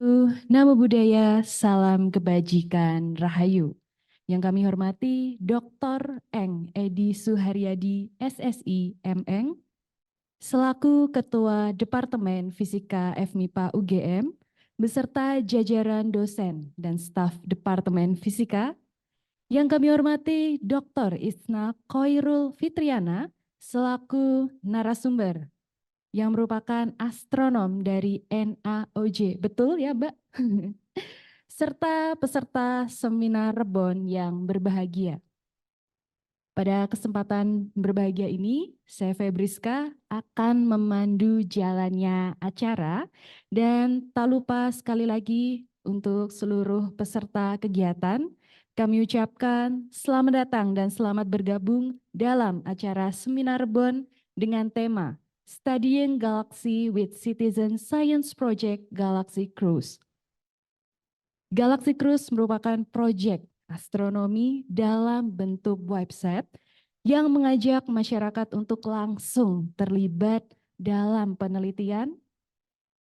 Namo Buddhaya, salam kebajikan, rahayu. Yang kami hormati Dr. Eng Edi Suharyadi, SSI, MN, selaku Ketua Departemen Fisika FMIPA UGM, beserta jajaran dosen dan staf Departemen Fisika. Yang kami hormati Dr. Isna Khoirul Fitriana, selaku narasumber yang merupakan astronom dari NAOJ. Betul ya, Mbak? Serta peserta seminar Rebon yang berbahagia. Pada kesempatan berbahagia ini, saya Febriska akan memandu jalannya acara dan tak lupa sekali lagi untuk seluruh peserta kegiatan, kami ucapkan selamat datang dan selamat bergabung dalam acara seminar Rebon dengan tema Studying Galaxy with Citizen Science Project Galaxy Cruise. Galaxy Cruise merupakan proyek astronomi dalam bentuk website yang mengajak masyarakat untuk langsung terlibat dalam penelitian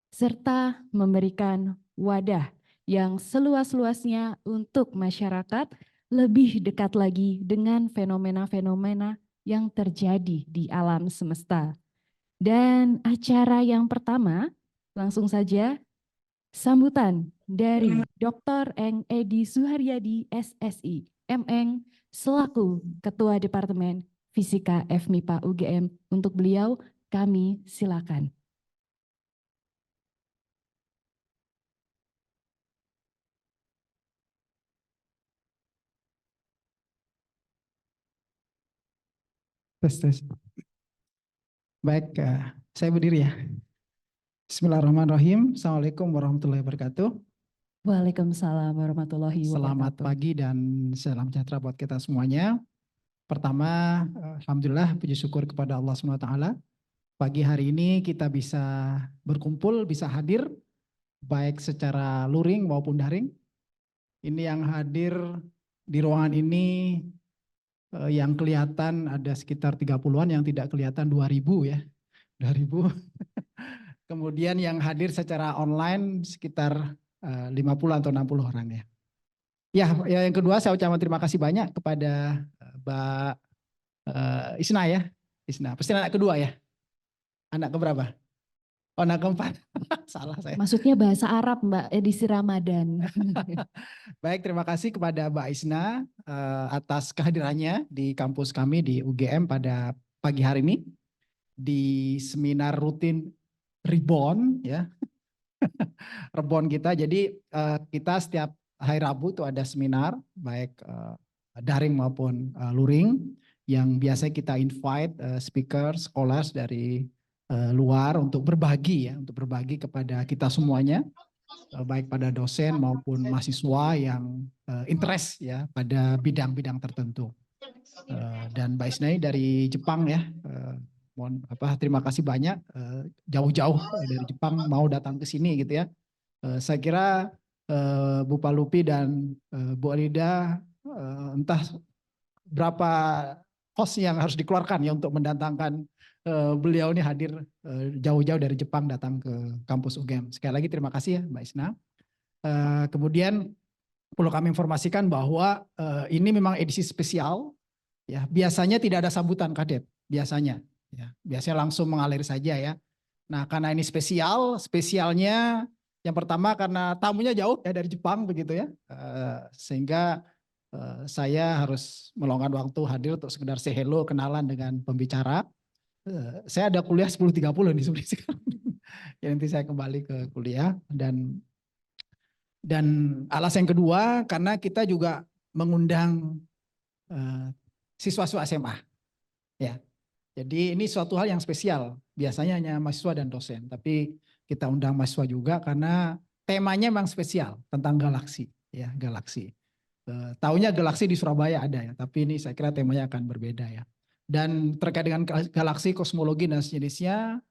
serta memberikan wadah yang seluas-luasnya untuk masyarakat lebih dekat lagi dengan fenomena-fenomena yang terjadi di alam semesta. Dan acara yang pertama, langsung saja sambutan dari Dr. Eng Edi Suharyadi, SSI, MN, selaku Ketua Departemen Fisika FMIPA UGM. Untuk beliau, kami silakan. Tes. Baik, saya berdiri ya. Bismillahirrahmanirrahim. Assalamualaikum warahmatullahi wabarakatuh. Waalaikumsalam warahmatullahi wabarakatuh. Selamat pagi dan salam sejahtera buat kita semuanya. Pertama, alhamdulillah puji syukur kepada Allah SWT. Pagi hari ini kita bisa berkumpul, bisa hadir, baik secara luring maupun daring. Ini yang hadir di ruangan ini yang kelihatan ada sekitar 30-an, yang tidak kelihatan 2.000 ya. 2.000. Kemudian yang hadir secara online sekitar 50 atau 60 orang ya. Ya, yang kedua saya ucapkan terima kasih banyak kepada Mbak Isna ya. Isna, pasti anak kedua ya? Anak keberapa? Oh, anak keempat. Salah saya. Maksudnya bahasa Arab, Mbak, edisi Ramadan. Baik, terima kasih kepada Mbak Isna atas kehadirannya di kampus kami di UGM pada pagi hari ini di seminar rutin Rebon ya. Rebon kita. Jadi kita setiap hari Rabu itu ada seminar baik daring maupun luring yang biasa kita invite speaker, scholars dari luar untuk berbagi ya, untuk berbagi kepada kita semuanya, baik pada dosen maupun mahasiswa yang interest ya pada bidang-bidang tertentu. Dan Mbak Isnai dari Jepang ya, terima kasih banyak jauh-jauh dari Jepang mau datang ke sini gitu ya. Saya kira Bu Palupi dan Bu Alida entah berapa cost yang harus dikeluarkan ya untuk mendatangkan beliau ini hadir jauh-jauh dari Jepang datang ke kampus UGM. Sekali lagi terima kasih ya Mbak Isna. Kemudian perlu kami informasikan bahwa ini memang edisi spesial. Ya, biasanya tidak ada sambutan kadet, biasanya. Ya, biasanya langsung mengalir saja ya. Nah, karena ini spesialnya yang pertama karena tamunya jauh ya dari Jepang begitu ya, sehingga saya harus meluangkan waktu hadir untuk sekedar say hello, kenalan dengan pembicara. Saya ada kuliah 10.30 nih sebenarnya sekarang. Ya, nanti saya kembali ke kuliah dan alasan yang kedua karena kita juga mengundang siswa-siswa SMA. Ya. Jadi ini suatu hal yang spesial. Biasanya hanya mahasiswa dan dosen, tapi kita undang mahasiswa juga karena temanya memang spesial tentang galaksi, ya, galaksi. Tahunya galaksi di Surabaya ada ya, tapi ini saya kira temanya akan berbeda ya. Dan terkait dengan galaksi, kosmologi dan sejenisnya,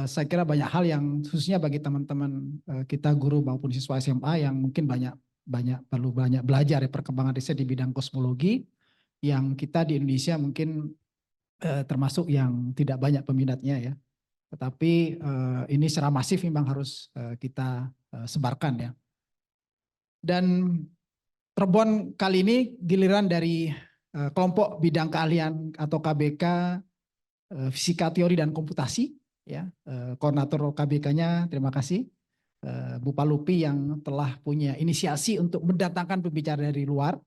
saya kira banyak hal yang khususnya bagi teman-teman kita guru maupun siswa SMA yang mungkin perlu banyak belajar ya perkembangan riset di bidang kosmologi yang kita di Indonesia mungkin termasuk yang tidak banyak peminatnya ya. Tetapi ini secara masif memang harus kita sebarkan ya. Dan Trerbon kali ini giliran dari kelompok bidang keahlian atau KBK Fisika Teori dan Komputasi ya. Koordinator KBK-nya terima kasih Bu Palupi yang telah punya inisiasi untuk mendatangkan pembicara dari luar.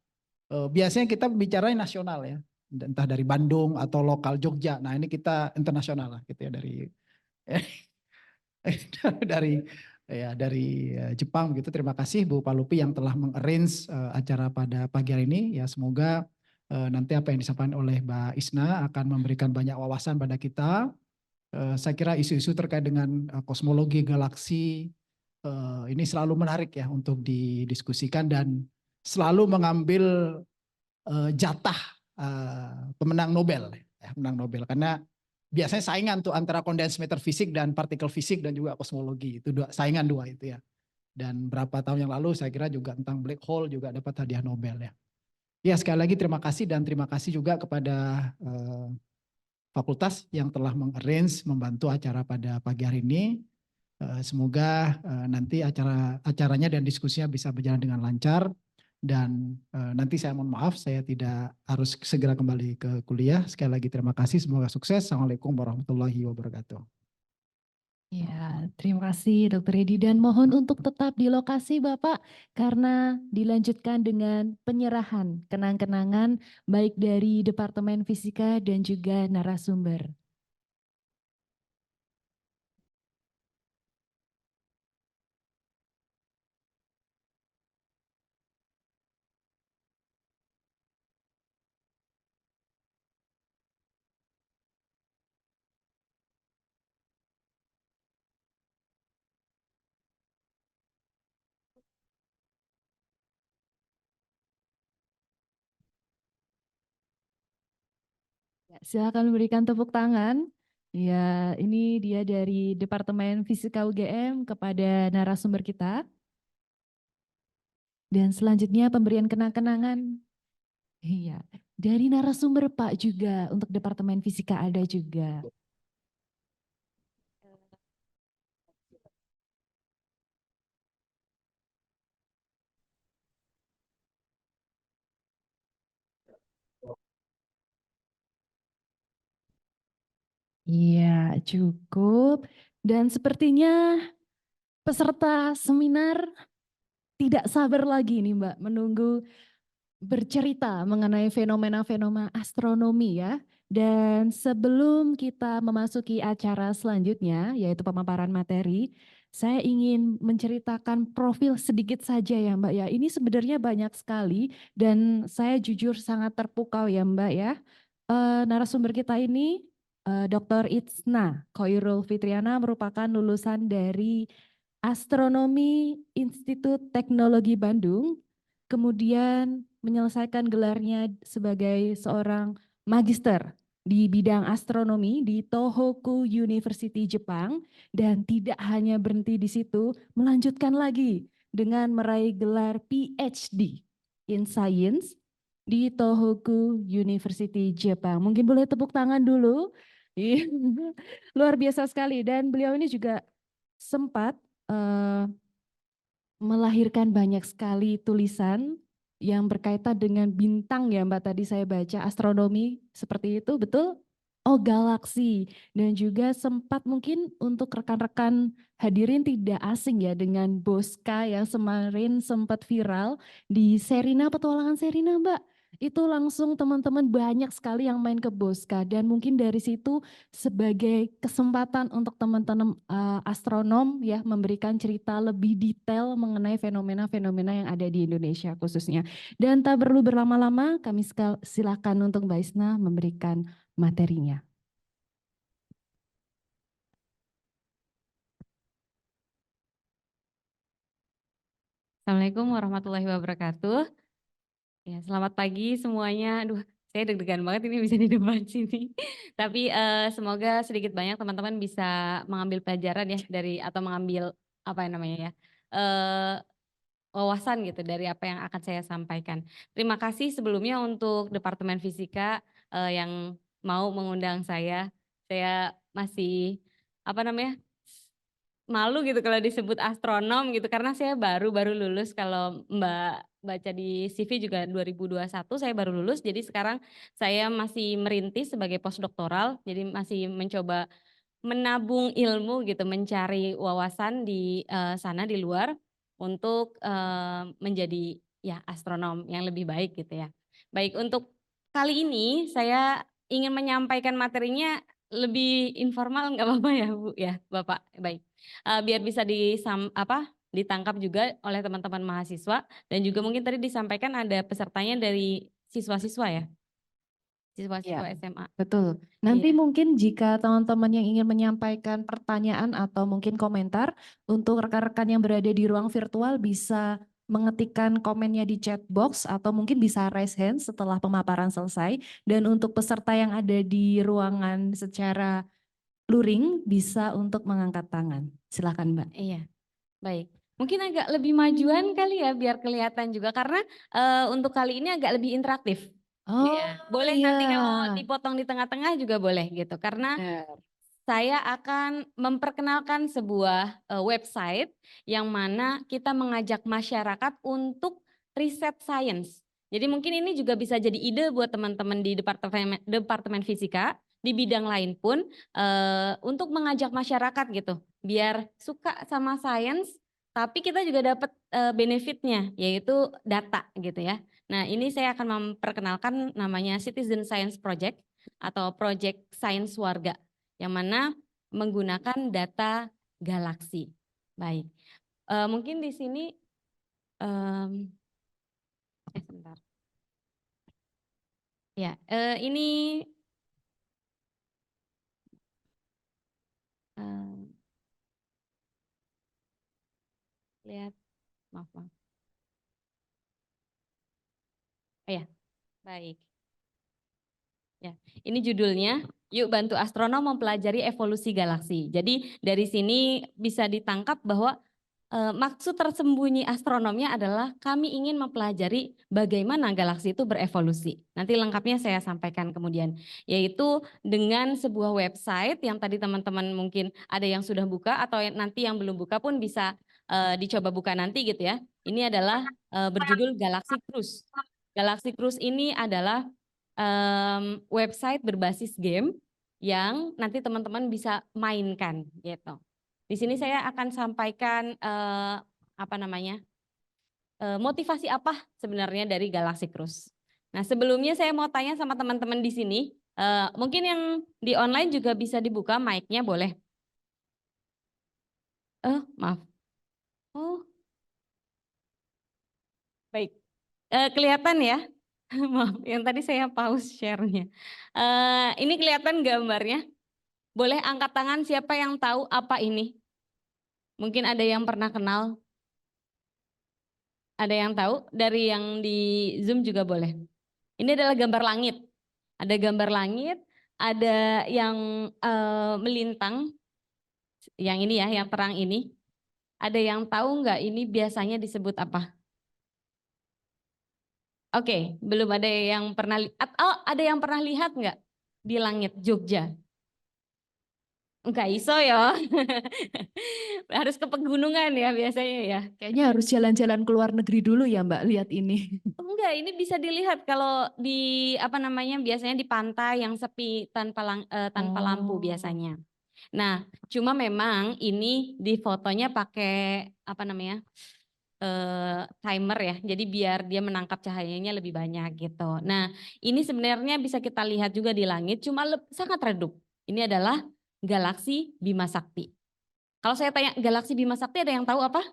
Biasanya kita bicara nasional ya, entah dari Bandung atau lokal Jogja. Nah ini kita internasional lah gitu ya, dari dari Jepang gitu. Terima kasih Bu Palupi yang telah mengarrange acara pada pagi hari ini. Ya semoga nanti apa yang disampaikan oleh Mbak Isna akan memberikan banyak wawasan pada kita. Saya kira isu-isu terkait dengan kosmologi galaksi ini selalu menarik ya untuk didiskusikan dan selalu mengambil jatah pemenang Nobel, ya, pemenang Nobel karena biasanya saingan tuh antara condensed matter fisik dan partikel fisik dan juga kosmologi itu saingan dua itu ya. Dan berapa tahun yang lalu saya kira juga tentang black hole juga dapat hadiah Nobel ya. Ya sekali lagi terima kasih dan terima kasih juga kepada fakultas yang telah mengarrange membantu acara pada pagi hari ini. Semoga nanti acaranya dan diskusinya bisa berjalan dengan lancar. Dan nanti saya mohon maaf, saya tidak harus segera kembali ke kuliah. Sekali lagi terima kasih, semoga sukses. Assalamualaikum warahmatullahi wabarakatuh. Ya, terima kasih Dr. Edi dan mohon untuk tetap di lokasi Bapak karena dilanjutkan dengan penyerahan kenang-kenangan baik dari Departemen Fisika dan juga narasumber. Ya, silakan berikan tepuk tangan. Ya, ini dia dari Departemen Fisika UGM kepada narasumber kita. Dan selanjutnya pemberian kenang-kenangan. Iya, dari narasumber Pak juga untuk Departemen Fisika ada juga. Iya, cukup. Dan sepertinya peserta seminar tidak sabar lagi nih Mbak menunggu bercerita mengenai fenomena-fenomena astronomi ya. Dan sebelum kita memasuki acara selanjutnya, yaitu pemaparan materi, saya ingin menceritakan profil sedikit saja ya Mbak ya. Ini sebenarnya banyak sekali dan saya jujur sangat terpukau ya Mbak ya. Narasumber kita ini Dr. Itsna Khoirul Fitriana merupakan lulusan dari Astronomi Institut Teknologi Bandung, kemudian menyelesaikan gelarnya sebagai seorang magister di bidang astronomi di Tohoku University Jepang dan tidak hanya berhenti di situ, melanjutkan lagi dengan meraih gelar PhD in Science di Tohoku University Jepang. Mungkin boleh tepuk tangan dulu. Luar biasa sekali dan beliau ini juga sempat melahirkan banyak sekali tulisan yang berkaitan dengan bintang ya Mbak, tadi saya baca astronomi seperti itu, betul? Oh, galaksi. Dan juga sempat mungkin untuk rekan-rekan hadirin tidak asing ya dengan Bosca yang kemarin sempat viral di Serina, petualangan Serina Mbak. Itu langsung teman-teman banyak sekali yang main ke Bosca dan mungkin dari situ sebagai kesempatan untuk teman-teman astronom ya memberikan cerita lebih detail mengenai fenomena-fenomena yang ada di Indonesia khususnya. Dan tak perlu berlama-lama, kami silakan untuk Mbak Isna memberikan materinya. Assalamualaikum warahmatullahi wabarakatuh. Ya, selamat pagi semuanya. Aduh, saya deg-degan banget ini bisa di depan sini. Tapi semoga sedikit banyak teman-teman bisa mengambil pelajaran ya dari atau mengambil apa yang namanya ya wawasan gitu dari apa yang akan saya sampaikan. Terima kasih sebelumnya untuk Departemen Fisika yang mau mengundang saya. Saya masih apa namanya malu gitu kalau disebut astronom gitu karena saya baru lulus. Kalau Mbak baca di CV juga 2021 saya baru lulus, jadi sekarang saya masih merintis sebagai postdoktoral, jadi masih mencoba menabung ilmu gitu, mencari wawasan di sana di luar untuk menjadi ya astronom yang lebih baik gitu ya. Baik, untuk kali ini saya ingin menyampaikan materinya lebih informal, nggak apa-apa ya Bu ya Bapak, baik. Biar bisa ditangkap juga oleh teman-teman mahasiswa dan juga mungkin tadi disampaikan ada pesertanya dari siswa-siswa ya, Ya, siswa-siswa SMA. betul. Nanti Iya. mungkin jika teman-teman yang ingin menyampaikan pertanyaan atau mungkin komentar untuk rekan-rekan yang berada di ruang virtual bisa mengetikkan komennya di chat box atau mungkin bisa raise hand setelah pemaparan selesai. Dan untuk peserta yang ada di ruangan secara luring bisa untuk mengangkat tangan. Silakan Mbak. Iya, baik. Mungkin agak lebih majuan kali ya biar kelihatan juga karena untuk kali ini agak lebih interaktif. Oh Iya, boleh iya. nanti kalau dipotong di tengah-tengah juga boleh gitu karena Benar. saya akan memperkenalkan sebuah website yang mana kita mengajak masyarakat untuk riset sains. Jadi mungkin ini juga bisa jadi ide buat teman-teman di departemen fisika di bidang lain pun untuk mengajak masyarakat gitu, biar suka sama sains, tapi kita juga dapat benefitnya yaitu data gitu ya. Nah ini saya akan memperkenalkan namanya Citizen Science Project atau Project Sains Warga yang mana menggunakan data galaksi. Baik, mungkin di sini sebentar. Ya, ini lihat, maaf. Ya, baik. Ya, ini judulnya, Yuk Bantu Astronom Mempelajari Evolusi Galaksi. Jadi dari sini bisa ditangkap bahwa maksud tersembunyi astronomnya adalah kami ingin mempelajari bagaimana galaksi itu berevolusi. Nanti lengkapnya saya sampaikan kemudian, yaitu dengan sebuah website yang tadi teman-teman mungkin ada yang sudah buka atau nanti yang belum buka pun bisa dicoba buka nanti gitu ya. Ini adalah berjudul Galaxy Cruise. Galaxy Cruise ini adalah website berbasis game yang nanti teman-teman bisa mainkan gitu. Di sini saya akan sampaikan motivasi apa sebenarnya dari Galaxy Cruise. Nah sebelumnya saya mau tanya sama teman-teman di sini, mungkin yang di online juga bisa dibuka mic-nya boleh. Maaf. Oh, baik. Kelihatan ya? Maaf, yang tadi saya pause share-nya. Ini kelihatan gambarnya. Boleh angkat tangan siapa yang tahu apa ini? Mungkin ada yang pernah kenal. Ada yang tahu? Dari yang di Zoom juga boleh. Ini adalah gambar langit. Ada gambar langit, ada yang melintang. Yang ini ya, yang terang ini. Ada yang tahu nggak ini biasanya disebut apa? Oke, belum ada yang pernah lihat. Oh, ada yang pernah lihat nggak di langit Jogja? Enggak iso ya. Harus ke pegunungan ya biasanya ya. Kayaknya harus jalan-jalan ke luar negeri dulu ya Mbak, lihat ini. Enggak, ini bisa dilihat kalau di biasanya di pantai yang sepi tanpa lampu biasanya. Nah, cuma memang ini di fotonya pakai timer ya. Jadi biar dia menangkap cahayanya lebih banyak gitu. Nah, ini sebenarnya bisa kita lihat juga di langit, cuma sangat redup. Ini adalah galaksi Bima Sakti. Kalau saya tanya galaksi Bima Sakti ada yang tahu apa?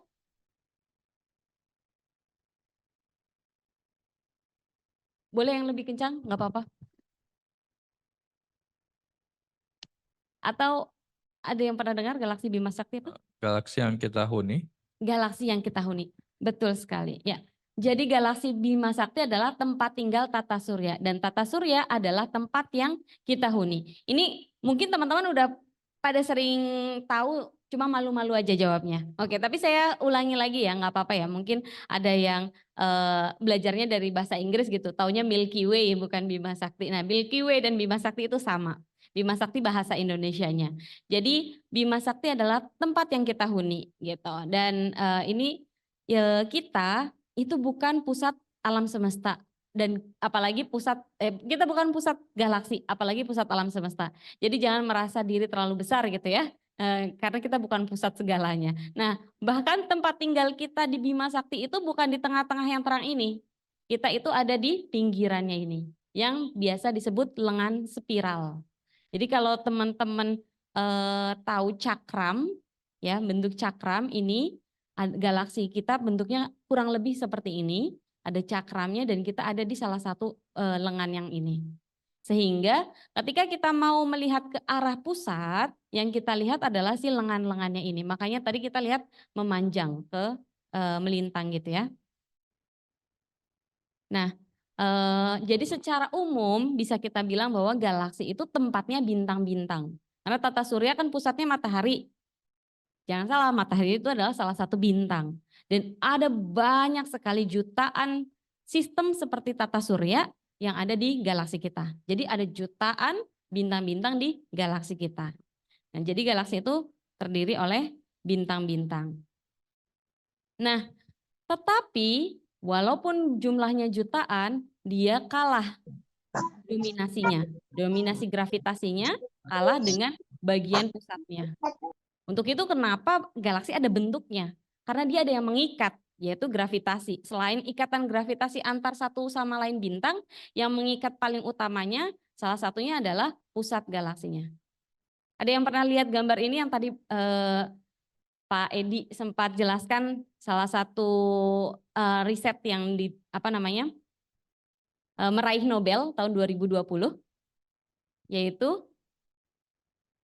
Boleh yang lebih kencang? Nggak apa-apa. Atau ada yang pernah dengar galaksi Bima Sakti apa? Galaksi yang kita huni. Galaksi yang kita huni. Betul sekali. Ya. Jadi galaksi Bima Sakti adalah tempat tinggal tata surya dan tata surya adalah tempat yang kita huni. Ini mungkin teman-teman udah pada sering tahu, cuma malu-malu aja jawabnya. Oke, tapi saya ulangi lagi ya, nggak apa-apa ya. Mungkin ada yang belajarnya dari bahasa Inggris gitu, taunya Milky Way bukan Bima Sakti. Nah, Milky Way dan Bima Sakti itu sama. Bima Sakti bahasa Indonesianya. Jadi Bima Sakti adalah tempat yang kita huni gitu. Dan ini ya, kita itu bukan pusat alam semesta dan apalagi kita bukan pusat galaksi, apalagi pusat alam semesta. Jadi jangan merasa diri terlalu besar gitu ya. Karena kita bukan pusat segalanya. Nah, bahkan tempat tinggal kita di Bima Sakti itu bukan di tengah-tengah yang terang ini. Kita itu ada di pinggirannya ini, yang biasa disebut lengan spiral. Jadi kalau teman-teman tahu cakram, ya bentuk cakram ini, galaksi kita bentuknya kurang lebih seperti ini, ada cakramnya dan kita ada di salah satu lengan yang ini. Sehingga ketika kita mau melihat ke arah pusat, yang kita lihat adalah si lengan-lengannya ini. Makanya tadi kita lihat memanjang ke melintang gitu ya. Nah, jadi secara umum bisa kita bilang bahwa galaksi itu tempatnya bintang-bintang. Karena tata surya kan pusatnya matahari. Jangan salah, matahari itu adalah salah satu bintang. Dan ada banyak sekali jutaan sistem seperti tata surya yang ada di galaksi kita. Jadi ada jutaan bintang-bintang di galaksi kita. Nah, jadi galaksi itu terdiri oleh bintang-bintang. Nah, tetapi walaupun jumlahnya jutaan, dia kalah dominasinya. Dominasi gravitasinya kalah dengan bagian pusatnya. Untuk itu kenapa galaksi ada bentuknya? Karena dia ada yang mengikat, yaitu gravitasi. Selain ikatan gravitasi antar satu sama lain bintang, yang mengikat paling utamanya salah satunya adalah pusat galaksinya. Ada yang pernah lihat gambar ini yang tadi Pak Edi sempat jelaskan salah satu riset yang meraih Nobel tahun 2020, yaitu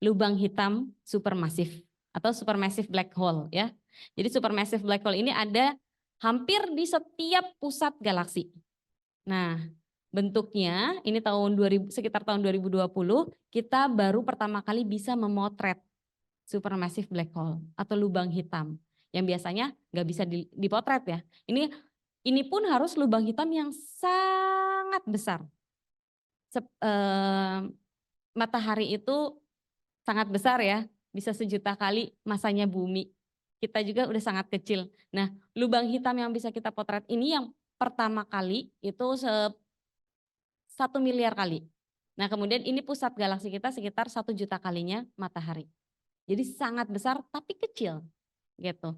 lubang hitam supermasif atau supermassive black hole ya. Jadi supermassive black hole ini ada hampir di setiap pusat galaksi. Nah, bentuknya ini sekitar tahun 2020 kita baru pertama kali bisa memotret supermassive black hole atau lubang hitam yang biasanya nggak bisa dipotret ya. Ini pun harus lubang hitam yang sangat besar. Matahari itu sangat besar ya, bisa 1 juta kali masanya bumi. Kita juga udah sangat kecil. Nah, lubang hitam yang bisa kita potret ini yang pertama kali itu 1 miliar kali. Nah, kemudian ini pusat galaksi kita sekitar 1 juta kalinya matahari. Jadi sangat besar tapi kecil gitu.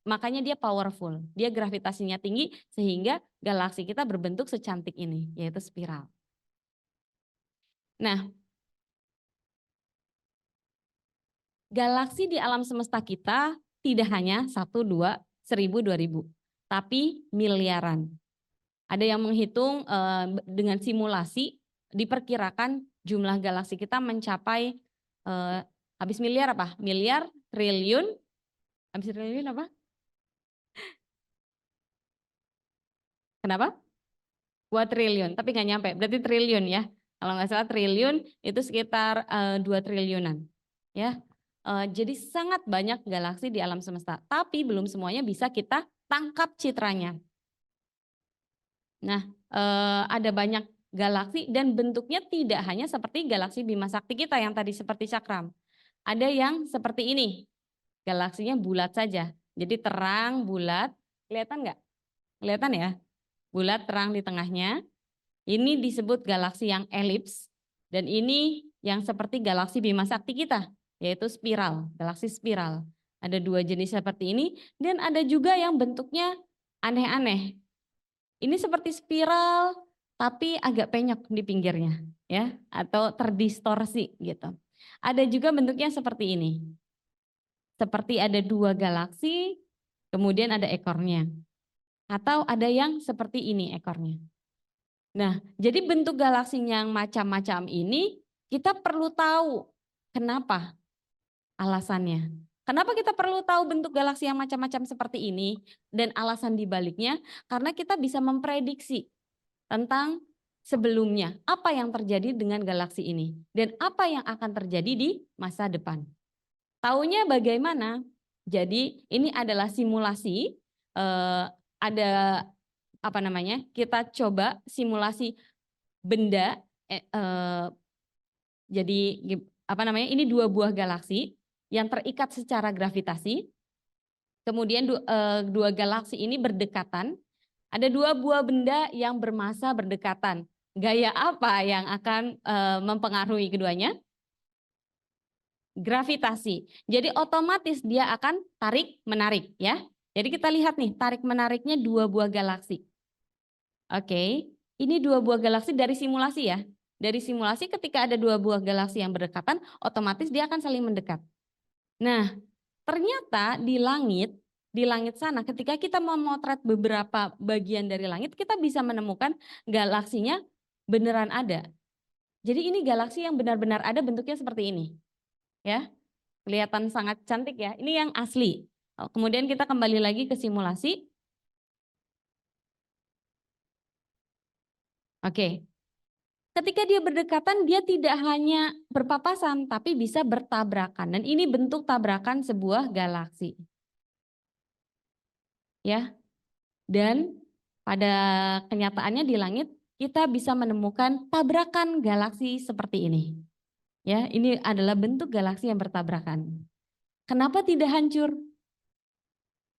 Makanya dia powerful, dia gravitasinya tinggi sehingga galaksi kita berbentuk secantik ini, yaitu spiral. Nah, galaksi di alam semesta kita tidak hanya 1, 2, 1000, 2000, tapi miliaran. Ada yang menghitung dengan simulasi diperkirakan jumlah galaksi kita mencapai habis miliar apa? Miliar, triliun, habis triliun apa? Kenapa? 2 triliun, tapi nggak nyampe, berarti triliun ya. Kalau nggak salah triliun itu sekitar 2 triliunan. Ya, jadi sangat banyak galaksi di alam semesta, tapi belum semuanya bisa kita tangkap citranya. Nah, ada banyak galaksi dan bentuknya tidak hanya seperti galaksi Bima Sakti kita yang tadi seperti cakram. Ada yang seperti ini, galaksinya bulat saja, jadi terang, bulat, kelihatan nggak? Kelihatan ya? Bulat terang di tengahnya. Ini disebut galaksi yang elips dan ini yang seperti galaksi Bima Sakti kita, yaitu spiral, galaksi spiral. Ada 2 jenis seperti ini dan ada juga yang bentuknya aneh-aneh. Ini seperti spiral tapi agak penyok di pinggirnya ya, atau terdistorsi gitu. Ada juga bentuknya seperti ini. Seperti ada 2 galaksi, kemudian ada ekornya. Atau ada yang seperti ini ekornya. Nah, jadi bentuk galaksi yang macam-macam ini kita perlu tahu kenapa alasannya. Kenapa kita perlu tahu bentuk galaksi yang macam-macam seperti ini dan alasan dibaliknya? Karena kita bisa memprediksi tentang sebelumnya apa yang terjadi dengan galaksi ini dan apa yang akan terjadi di masa depan. Taunya bagaimana? Jadi ini adalah simulasi. Ada kita coba simulasi benda Jadi ini 2 buah galaksi yang terikat secara gravitasi. Kemudian 2 galaksi ini berdekatan. Ada 2 buah benda yang bermassa berdekatan. Gaya apa yang akan mempengaruhi keduanya? Gravitasi. Jadi otomatis dia akan tarik menarik ya. Jadi kita lihat nih tarik menariknya 2 buah galaksi. Oke, ini 2 buah galaksi dari simulasi ya. Dari simulasi ketika ada 2 buah galaksi yang berdekatan, otomatis dia akan saling mendekat. Nah, ternyata di langit sana ketika kita memotret beberapa bagian dari langit, kita bisa menemukan galaksinya beneran ada. Jadi ini galaksi yang benar-benar ada bentuknya seperti ini. Ya, kelihatan sangat cantik ya. Ini yang asli. Kemudian kita kembali lagi ke simulasi. Oke. Ketika dia berdekatan, dia tidak hanya berpapasan, tapi bisa bertabrakan. Dan ini bentuk tabrakan sebuah galaksi. Ya. Dan pada kenyataannya di langit, kita bisa menemukan tabrakan galaksi seperti ini. Ya, ini adalah bentuk galaksi yang bertabrakan. Kenapa tidak hancur?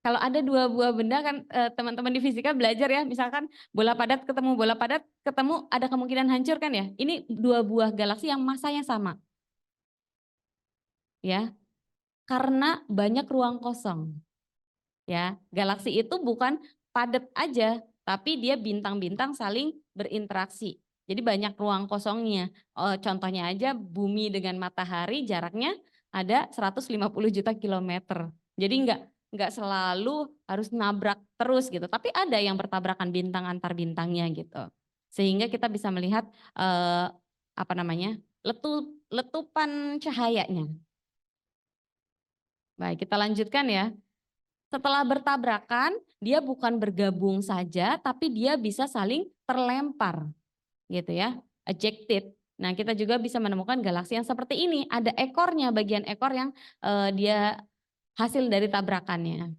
Kalau ada 2 buah benda kan teman-teman di fisika belajar ya, misalkan bola padat ketemu ada kemungkinan hancur kan ya. Ini 2 buah galaksi yang massanya sama. Ya. Karena banyak ruang kosong. Ya, galaksi itu bukan padat aja, tapi dia bintang-bintang saling berinteraksi. Jadi banyak ruang kosongnya. Contohnya aja bumi dengan matahari jaraknya ada 150 juta kilometer. Jadi enggak selalu harus nabrak terus gitu, tapi ada yang bertabrakan bintang antar bintangnya gitu. Sehingga kita bisa melihat letupan cahayanya. Baik, kita lanjutkan ya. Setelah bertabrakan, dia bukan bergabung saja, tapi dia bisa saling terlempar, gitu ya, ejected. Nah, kita juga bisa menemukan galaksi yang seperti ini. Ada ekornya, bagian ekor yang dia hasil dari tabrakannya.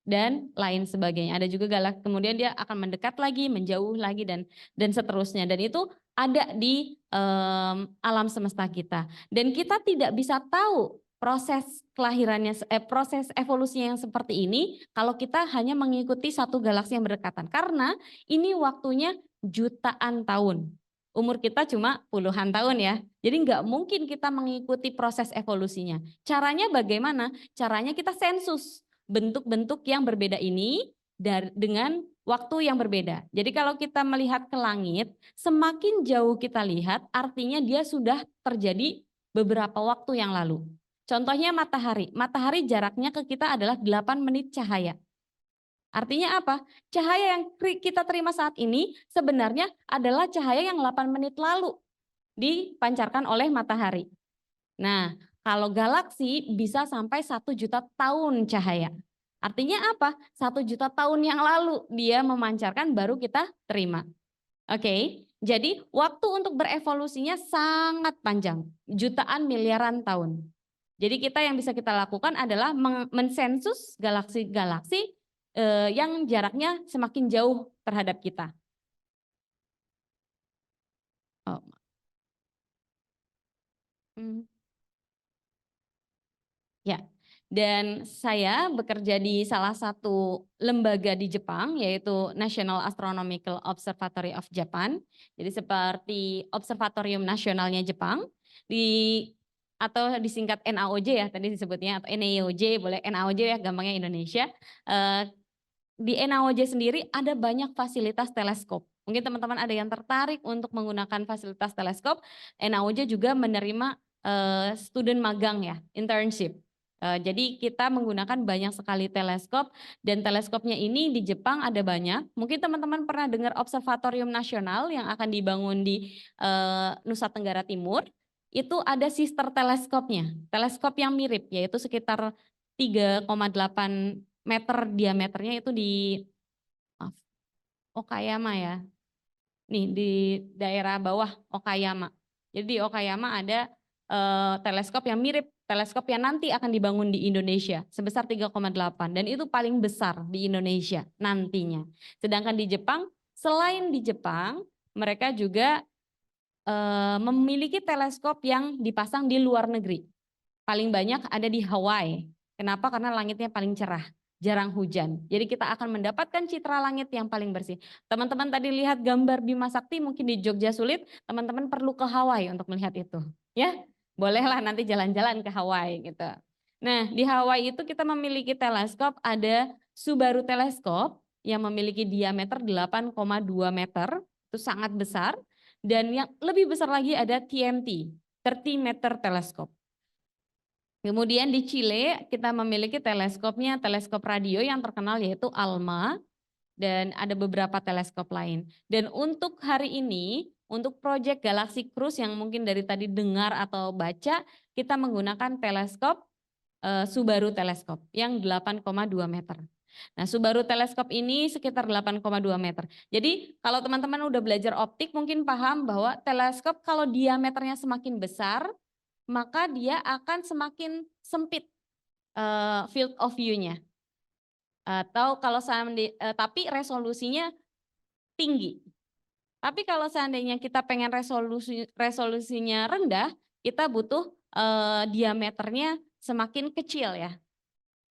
Dan lain sebagainya. Ada juga galaksi, kemudian dia akan mendekat lagi, menjauh lagi, dan seterusnya. Dan itu ada di alam semesta kita. Dan kita tidak bisa tahu proses kelahirannya, proses evolusinya yang seperti ini kalau kita hanya mengikuti satu galaksi yang berdekatan. Karena ini waktunya jutaan tahun. Umur kita cuma puluhan tahun ya. Jadi nggak mungkin kita mengikuti proses evolusinya. Caranya bagaimana? Caranya kita sensus bentuk-bentuk yang berbeda ini dengan waktu yang berbeda. Jadi kalau kita melihat ke langit, semakin jauh kita lihat artinya dia sudah terjadi beberapa waktu yang lalu. Contohnya matahari. Matahari jaraknya ke kita adalah 8 menit cahaya. Artinya apa? Cahaya yang kita terima saat ini sebenarnya adalah cahaya yang 8 menit lalu dipancarkan oleh matahari. Nah, kalau galaksi bisa sampai 1 juta tahun cahaya. Artinya apa? 1 juta tahun yang lalu dia memancarkan baru kita terima. Oke, jadi waktu untuk berevolusinya sangat panjang, jutaan miliaran tahun. Jadi yang bisa kita lakukan adalah mensensus galaksi-galaksi yang jaraknya semakin jauh terhadap kita. Oh. Ya, dan saya bekerja di salah satu lembaga di Jepang, yaitu National Astronomical Observatory of Japan. Jadi seperti observatorium nasionalnya Jepang, atau disingkat NAOJ ya tadi disebutnya, atau NAOJ, boleh NAOJ ya gampangnya Indonesia. Di NAOJ sendiri ada banyak fasilitas teleskop. Mungkin teman-teman ada yang tertarik untuk menggunakan fasilitas teleskop. NAOJ juga menerima student magang ya, internship. Jadi kita menggunakan banyak sekali teleskop, dan teleskopnya ini di Jepang ada banyak. Mungkin teman-teman pernah dengar Observatorium Nasional yang akan dibangun di Nusa Tenggara Timur. Itu ada sister teleskopnya, teleskop yang mirip, yaitu sekitar 3,8 meter diameternya, itu di Okayama ya. Nih di daerah bawah Okayama. Jadi di Okayama ada teleskop yang mirip teleskop yang nanti akan dibangun di Indonesia sebesar 3,8, dan itu paling besar di Indonesia nantinya. Sedangkan di Jepang, selain di Jepang, mereka juga memiliki teleskop yang dipasang di luar negeri. Paling banyak ada di Hawaii. Kenapa? Karena langitnya paling cerah, jarang hujan. Jadi kita akan mendapatkan citra langit yang paling bersih. Teman-teman tadi lihat gambar Bima Sakti mungkin di Jogja sulit, teman-teman perlu ke Hawaii untuk melihat itu. Ya, bolehlah nanti jalan-jalan ke Hawaii gitu. Nah, di Hawaii itu kita memiliki teleskop, ada Subaru Teleskop yang memiliki diameter 8,2 meter, itu sangat besar. Dan yang lebih besar lagi ada TMT, 30 meter teleskop. Kemudian di Chile kita memiliki teleskopnya, teleskop radio yang terkenal yaitu ALMA, dan ada beberapa teleskop lain. Dan untuk hari ini, untuk proyek Galaxy Cruise yang mungkin dari tadi dengar atau baca, kita menggunakan teleskop Subaru Teleskop yang 8,2 meter. Nah, Subaru Teleskop ini sekitar 8,2 meter. Jadi kalau teman-teman udah belajar optik mungkin paham bahwa teleskop kalau diameternya semakin besar, maka dia akan semakin sempit field of view-nya. Atau kalau tapi resolusinya tinggi. Tapi kalau seandainya kita pengen resolusinya rendah, kita butuh diameternya semakin kecil ya.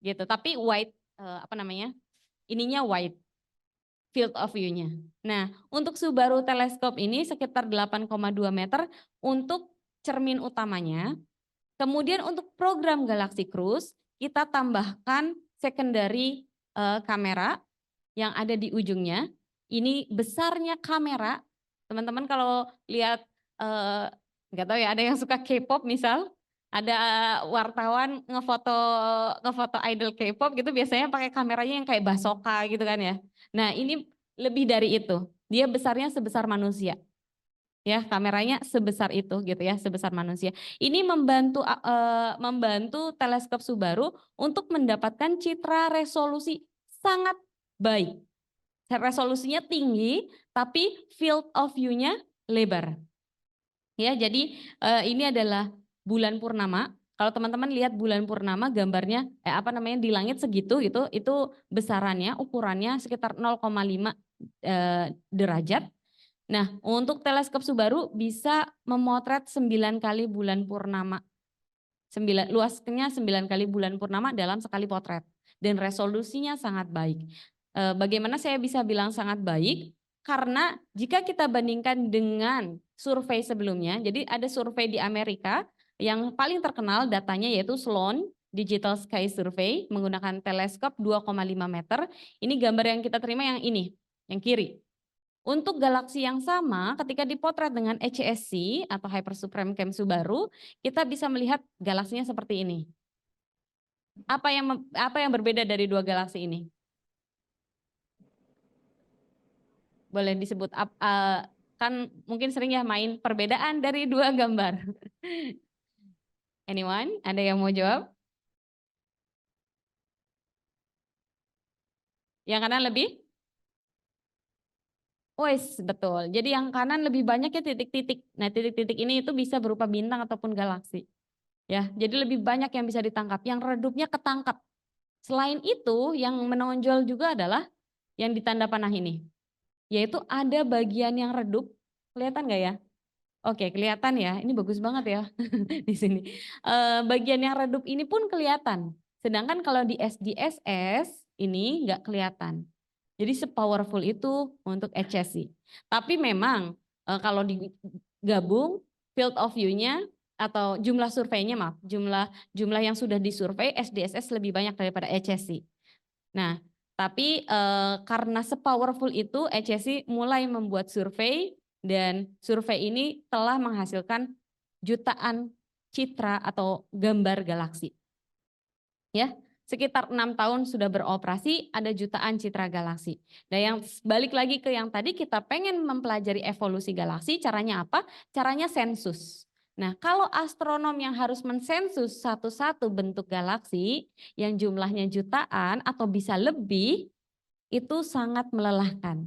Gitu. Tapi wide ininya wide field of view-nya. Nah, untuk Subaru Teleskop ini sekitar 8,2 meter untuk cermin utamanya. Kemudian untuk program Galaxy Cruise kita tambahkan secondary kamera yang ada di ujungnya. Ini besarnya kamera. Teman-teman kalau lihat nggak tahu ya, ada yang suka K-pop misal, ada wartawan ngefoto idol K-pop gitu biasanya pakai kameranya yang kayak Basoka gitu kan ya. Nah, ini lebih dari itu. Dia besarnya sebesar manusia. Ya, kameranya sebesar itu gitu ya, sebesar manusia. Ini membantu teleskop Subaru untuk mendapatkan citra resolusi sangat baik. Resolusinya tinggi tapi field of view-nya lebar. Ya, jadi ini adalah bulan purnama. Kalau teman-teman lihat bulan purnama gambarnya di langit segitu gitu, itu besarannya, ukurannya sekitar 0,5 derajat. Nah, untuk teleskop Subaru bisa memotret 9 kali bulan purnama. Luasnya 9 kali bulan purnama dalam sekali potret. Dan resolusinya sangat baik. Bagaimana saya bisa bilang sangat baik? Karena jika kita bandingkan dengan survei sebelumnya, jadi ada survei di Amerika yang paling terkenal datanya yaitu Sloan Digital Sky Survey menggunakan teleskop 2,5 meter. Ini gambar yang kita terima yang ini, yang kiri. Untuk galaksi yang sama, ketika dipotret dengan HSC atau Hyper Supreme Cam Subaru, kita bisa melihat galaksinya seperti ini. Apa yang berbeda dari dua galaksi ini? Boleh disebut, kan mungkin sering ya main perbedaan dari dua gambar. Anyone? Ada yang mau jawab? Yang kanan lebih? Wes, betul. Jadi yang kanan lebih banyak ya titik-titik. Nah, titik-titik ini itu bisa berupa bintang ataupun galaksi. Ya, jadi lebih banyak yang bisa ditangkap. Yang redupnya ketangkap. Selain itu, yang menonjol juga adalah yang di tanda panah ini. Yaitu ada bagian yang redup. Kelihatan nggak ya? Oke, kelihatan ya. Ini bagus banget ya di sini. Bagian yang redup ini pun kelihatan. Sedangkan kalau di SDSS ini nggak kelihatan. Jadi sepowerful itu untuk HSC. Tapi memang kalau digabung field of view-nya atau jumlah surveinya, jumlah yang sudah disurvei SDSS lebih banyak daripada HSC. Nah, tapi karena sepowerful itu HSC mulai membuat survei dan survei ini telah menghasilkan jutaan citra atau gambar galaksi. Ya. Sekitar 6 tahun sudah beroperasi, ada jutaan citra galaksi. Nah, yang balik lagi ke yang tadi, kita pengen mempelajari evolusi galaksi, caranya apa? Caranya sensus. Nah, kalau astronom yang harus mensensus satu-satu bentuk galaksi yang jumlahnya jutaan atau bisa lebih, itu sangat melelahkan.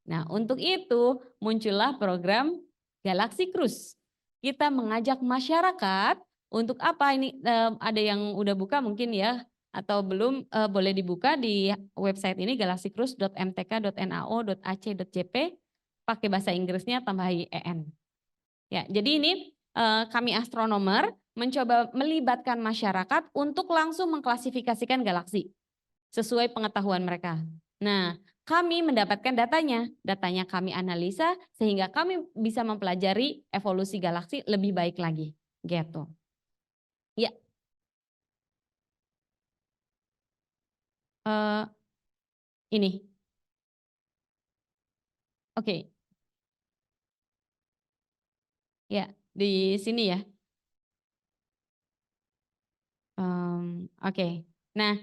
Nah, untuk itu muncullah program Galaxy Cruise. Kita mengajak masyarakat untuk apa ini, ada yang udah buka mungkin ya, atau belum, boleh dibuka di website ini galaxycruise.mtk.nao.ac.jp, pakai bahasa Inggrisnya tambah IEN. Ya, jadi ini kami astronomer mencoba melibatkan masyarakat untuk langsung mengklasifikasikan galaksi sesuai pengetahuan mereka. Nah, kami mendapatkan datanya kami analisa sehingga kami bisa mempelajari evolusi galaksi lebih baik lagi, gitu. Ya, ini, oke, ya di sini ya. Oke. Nah,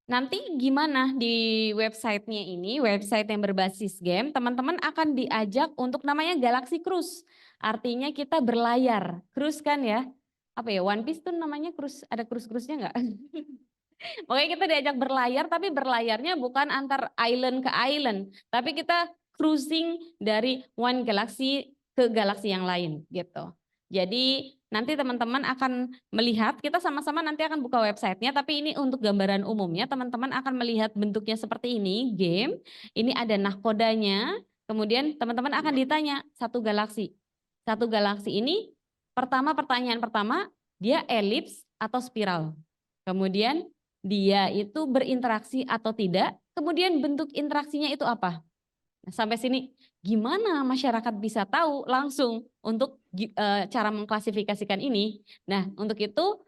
nanti gimana di websitenya ini, website yang berbasis game, teman-teman akan diajak untuk namanya Galaxy Cruise. Artinya kita berlayar, cruise kan ya. Apa ya, One Piece tuh namanya cruise, ada cruise-cruise-nya enggak? Pokoknya kita diajak berlayar, tapi berlayarnya bukan antar island ke island, tapi kita cruising dari one galaksi ke galaksi yang lain gitu. Jadi nanti teman-teman akan melihat, kita sama-sama nanti akan buka websitenya, tapi ini untuk gambaran umumnya, teman-teman akan melihat bentuknya seperti ini, game, ini ada nahkodanya, kemudian teman-teman akan ditanya satu galaksi. Satu galaksi ini, pertanyaan pertama, dia elips atau spiral. Kemudian dia itu berinteraksi atau tidak, kemudian bentuk interaksinya itu apa. Nah, sampai sini gimana masyarakat bisa tahu langsung untuk cara mengklasifikasikan ini. Nah, untuk itu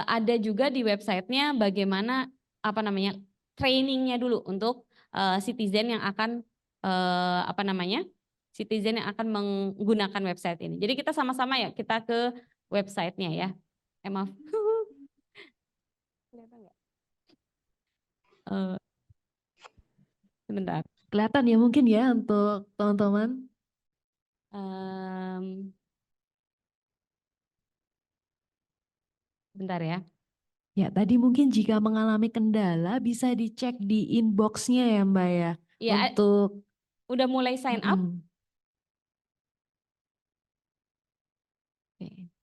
ada juga di websitenya bagaimana trainingnya dulu untuk citizen yang akan citizen yang akan menggunakan website ini. Jadi kita sama-sama ya, kita ke websitenya ya. Maaf. Kelihatan nggak? Sebentar. Kelihatan ya mungkin ya untuk teman-teman. Bentar ya. Ya tadi mungkin jika mengalami kendala bisa dicek di inbox-nya ya Mbak ya. Iya, untuk udah mulai sign up. Oke.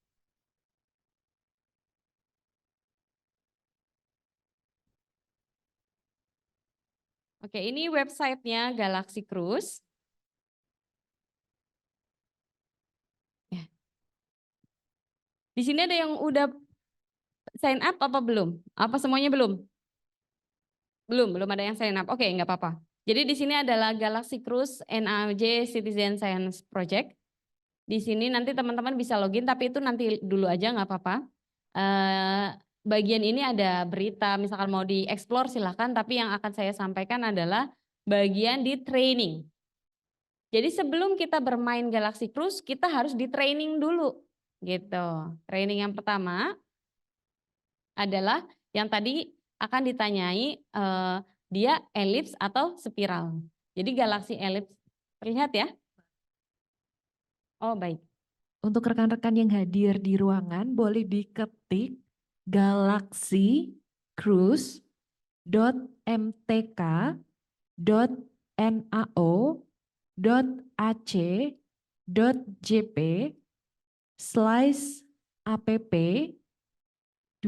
Oke, ini websitenya Galaxy Cruise. Ya. Di sini ada yang udah sign up apa belum? Apa semuanya belum? Belum ada yang sign up. Oke, nggak apa-apa. Jadi di sini adalah Galaxy Cruise NAJ Citizen Science Project. Di sini nanti teman-teman bisa login, tapi itu nanti dulu aja nggak apa-apa. Bagian ini ada berita, misalkan mau dieksplor silahkan, tapi yang akan saya sampaikan adalah bagian di training. Jadi sebelum kita bermain Galaxy Cruise, kita harus di training dulu. Gitu. Training yang pertama adalah yang tadi akan ditanyai dia elips atau spiral. Jadi Galaxy elips, terlihat ya? Oh baik. Untuk rekan-rekan yang hadir di ruangan boleh diketik galaxy.mtk.nao.ac.jp/app2.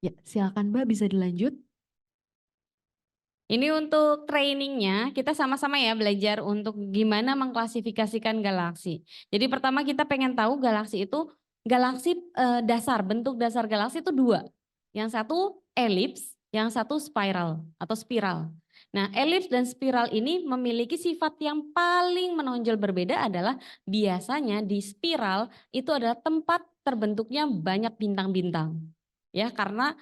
Ya, silakan Mbak bisa dilanjut. Ini untuk trainingnya, kita sama-sama ya belajar untuk gimana mengklasifikasikan galaksi. Jadi pertama kita pengen tahu galaksi itu, dasar, bentuk dasar galaksi itu dua. Yang satu elips, yang satu spiral atau spiral. Nah elips dan spiral ini memiliki sifat yang paling menonjol berbeda adalah biasanya di spiral itu adalah tempat terbentuknya banyak bintang-bintang. Ya, karena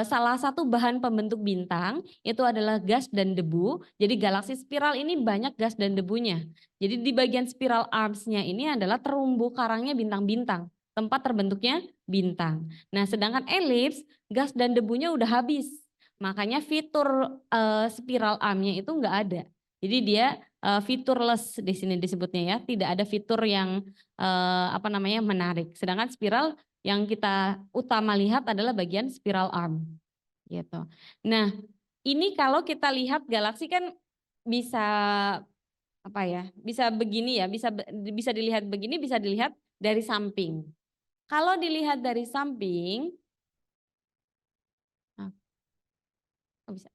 salah satu bahan pembentuk bintang itu adalah gas dan debu. Jadi galaksi spiral ini banyak gas dan debunya. Jadi di bagian spiral arms-nya ini adalah terumbu karangnya bintang-bintang, tempat terbentuknya bintang. Nah, sedangkan elips gas dan debunya udah habis. Makanya fitur spiral arm-nya itu enggak ada. Jadi dia fiturless di sini disebutnya ya, tidak ada fitur yang menarik. Sedangkan spiral yang kita utama lihat adalah bagian spiral arm gitu. Nah, ini kalau kita lihat galaksi kan bisa bisa begini ya, bisa dilihat begini, bisa dilihat dari samping. Kalau dilihat dari samping, oh bisa.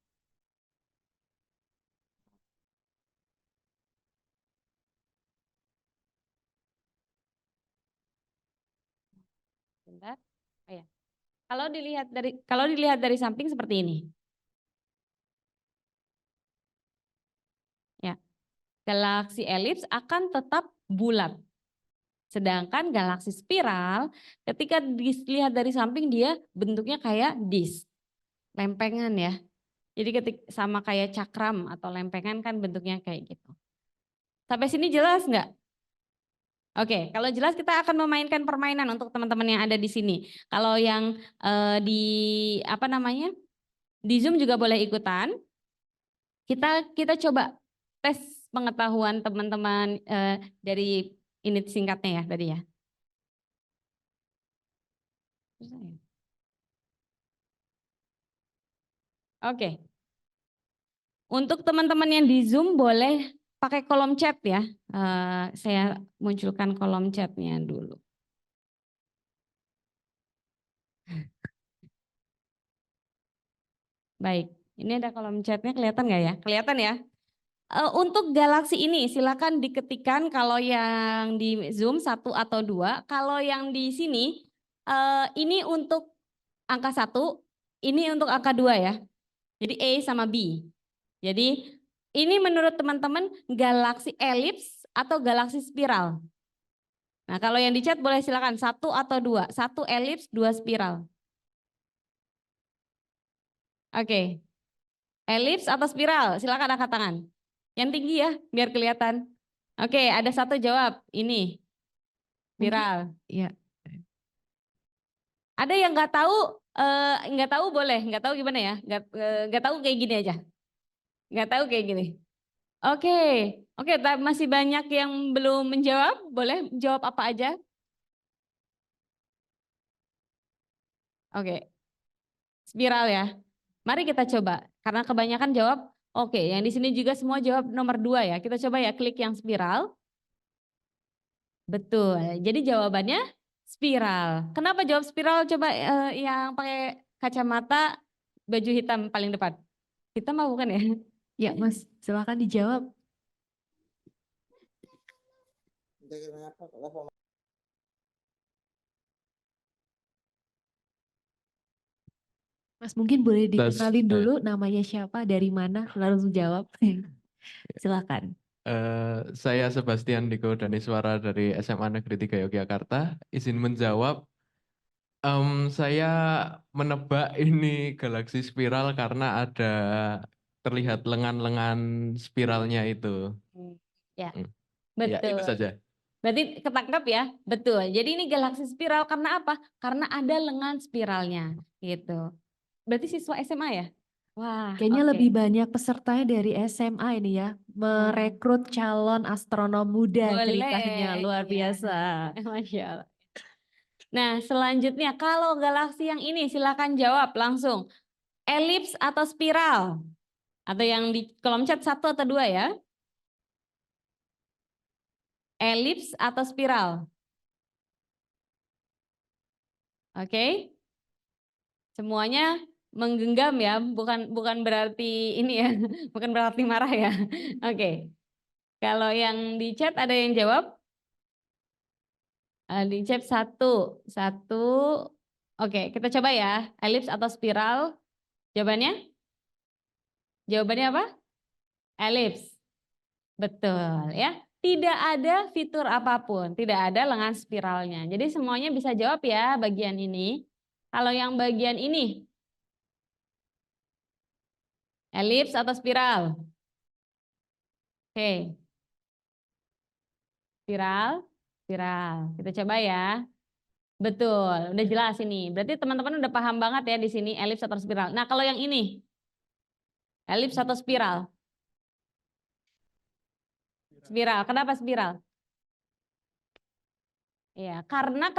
Bentar. Oh ya. Kalau dilihat dari samping seperti ini. Ya. Galaksi elips akan tetap bulat. Sedangkan galaksi spiral ketika dilihat dari samping dia bentuknya kayak disk. Lempengan ya. Jadi sama kayak cakram atau lempengan kan bentuknya kayak gitu. Sampai sini jelas nggak? Oke, kalau jelas kita akan memainkan permainan untuk teman-teman yang ada di sini. Kalau yang di apa namanya di Zoom juga boleh ikutan. Kita coba tes pengetahuan teman-teman dari unit singkatnya ya tadi ya. Oke. Untuk teman-teman yang di Zoom boleh pakai kolom chat ya. Saya munculkan kolom chatnya dulu. Baik, ini ada kolom chatnya, kelihatan nggak ya? Kelihatan ya? Untuk galaksi ini silakan diketikkan kalau yang di Zoom 1 atau 2. Kalau yang di sini ini untuk angka 1, ini untuk angka 2 ya. Jadi A sama B. Jadi ini menurut teman-teman galaksi elips atau galaksi spiral. Nah kalau yang di chat boleh silakan 1 atau 2. 1 elips, 2 spiral. Oke. Elips atau spiral? Silakan angkat tangan. Yang tinggi ya, biar kelihatan. Oke, ada satu jawab. Ini spiral. Ya. Ada yang nggak tahu boleh, nggak tahu gimana ya? Nggak tahu kayak gini aja. Nggak tahu kayak gini. Oke, masih banyak yang belum menjawab. Boleh jawab apa aja? Oke, spiral ya. Mari kita coba. Karena kebanyakan jawab. Oke, yang di sini juga semua jawab nomor 2 ya. Kita coba ya klik yang spiral. Betul. Jadi jawabannya spiral. Kenapa jawab spiral? Coba yang pakai kacamata baju hitam paling depan. Hitam apa bukan ya? Ya Mas, silakan dijawab. Mas mungkin boleh dikenalin dulu namanya siapa, dari mana, lalu jawab. Silakan. Saya Sebastian Diko Daniswara dari SMA Negeri 3 Yogyakarta. Izin menjawab, saya menebak ini galaksi spiral karena ada terlihat lengan-lengan spiralnya itu. Ya, Ya, betul. itu saja. Berarti ketangkep ya? Betul. Jadi ini galaksi spiral karena apa? Karena ada lengan spiralnya gitu. Berarti siswa SMA ya? Wah, Kayaknya oke. lebih banyak pesertanya dari SMA ini ya, merekrut calon astronom muda. Boleh. Ceritanya luar Iya. biasa. Masya Allah. Nah selanjutnya kalau galaksi yang ini silakan jawab langsung. Elips atau spiral? Atau yang di kolom chat 1 atau 2 ya? Elips atau spiral? Oke. Semuanya menggenggam ya, bukan berarti ini ya, bukan berarti marah ya. Oke. Kalau yang di chat ada yang jawab? Di chat 1. Oke, kita coba ya. Elips atau spiral? Jawabannya? Jawabannya apa? Elips. Betul ya. Tidak ada fitur apapun, tidak ada lengan spiralnya. Jadi semuanya bisa jawab ya bagian ini. Kalau yang bagian ini, elips atau spiral? Oke. Spiral, spiral. Kita coba ya. Betul, udah jelas ini. Berarti teman-teman udah paham banget ya di sini elips atau spiral. Nah, kalau yang ini, elips atau spiral? Spiral. Kenapa spiral? Ya, karena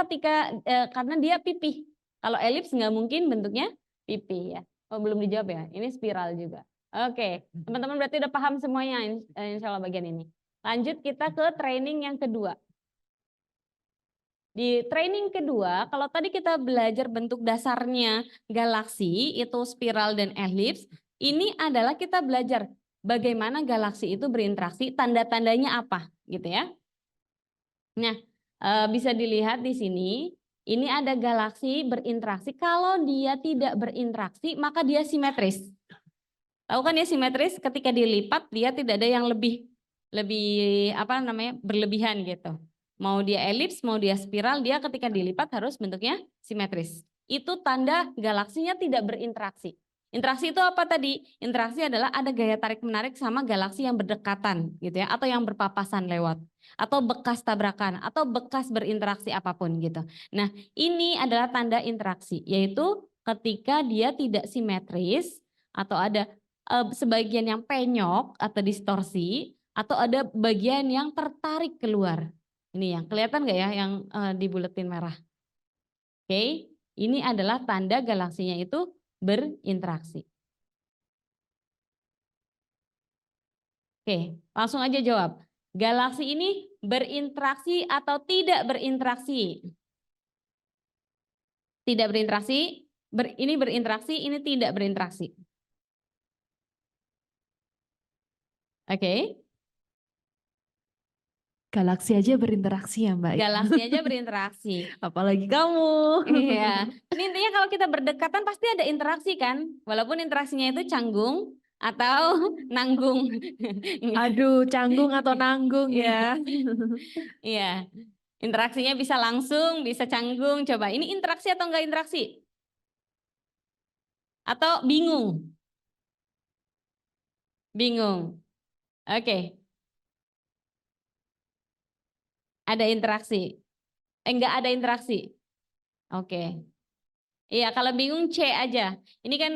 karena dia pipih. Kalau elips nggak mungkin bentuknya pipih ya. Oh, belum dijawab ya. Ini spiral juga. Oke, teman-teman berarti udah paham semuanya insya Allah bagian ini. Lanjut kita ke training yang kedua. Di training kedua, kalau tadi kita belajar bentuk dasarnya galaksi, itu spiral dan elips, ini adalah kita belajar bagaimana galaksi itu berinteraksi, tanda-tandanya apa, gitu ya. Nah, bisa dilihat di sini, ini ada galaksi berinteraksi. Kalau dia tidak berinteraksi, maka dia simetris. Tahu kan ya simetris, ketika dilipat dia tidak ada yang lebih berlebihan gitu. Mau dia elips, mau dia spiral, dia ketika dilipat harus bentuknya simetris. Itu tanda galaksinya tidak berinteraksi. Interaksi itu apa tadi? Interaksi adalah ada gaya tarik menarik sama galaksi yang berdekatan gitu ya, atau yang berpapasan lewat, atau bekas tabrakan, atau bekas berinteraksi apapun gitu. Nah, ini adalah tanda interaksi, yaitu ketika dia tidak simetris atau ada sebagian yang penyok atau distorsi, atau ada bagian yang tertarik keluar. Ini yang kelihatan nggak ya yang di buletin merah? Oke, ini adalah tanda galaksinya itu berinteraksi. Oke, langsung aja jawab. Galaksi ini berinteraksi atau tidak berinteraksi? Tidak berinteraksi, ini berinteraksi, ini tidak berinteraksi. Oke. Galaksi aja berinteraksi ya Mbak. Galaksi aja berinteraksi. Apalagi kamu. Iya. Ini intinya kalau kita berdekatan pasti ada interaksi kan? Walaupun interaksinya itu canggung atau nanggung. Aduh, canggung atau nanggung ya. Iya. Interaksinya bisa langsung, bisa canggung. Coba ini interaksi atau enggak interaksi? Atau bingung? Bingung. Oke. Ada interaksi. Enggak ada interaksi. Oke. Iya, kalau bingung C aja. Ini kan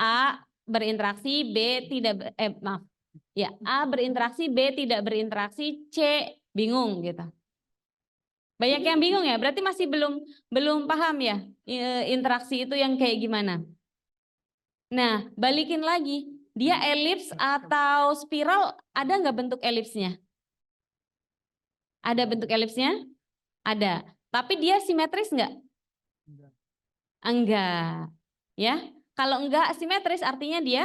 A berinteraksi, B tidak maaf. Ya, A berinteraksi, B tidak berinteraksi, C bingung gitu. Banyak yang bingung ya, berarti masih belum paham ya interaksi itu yang kayak gimana. Nah, balikin lagi. Dia elips atau spiral, ada nggak bentuk elipsnya? Ada bentuk elipsnya? Ada. Tapi dia simetris nggak? Enggak. Ya. Kalau enggak simetris artinya dia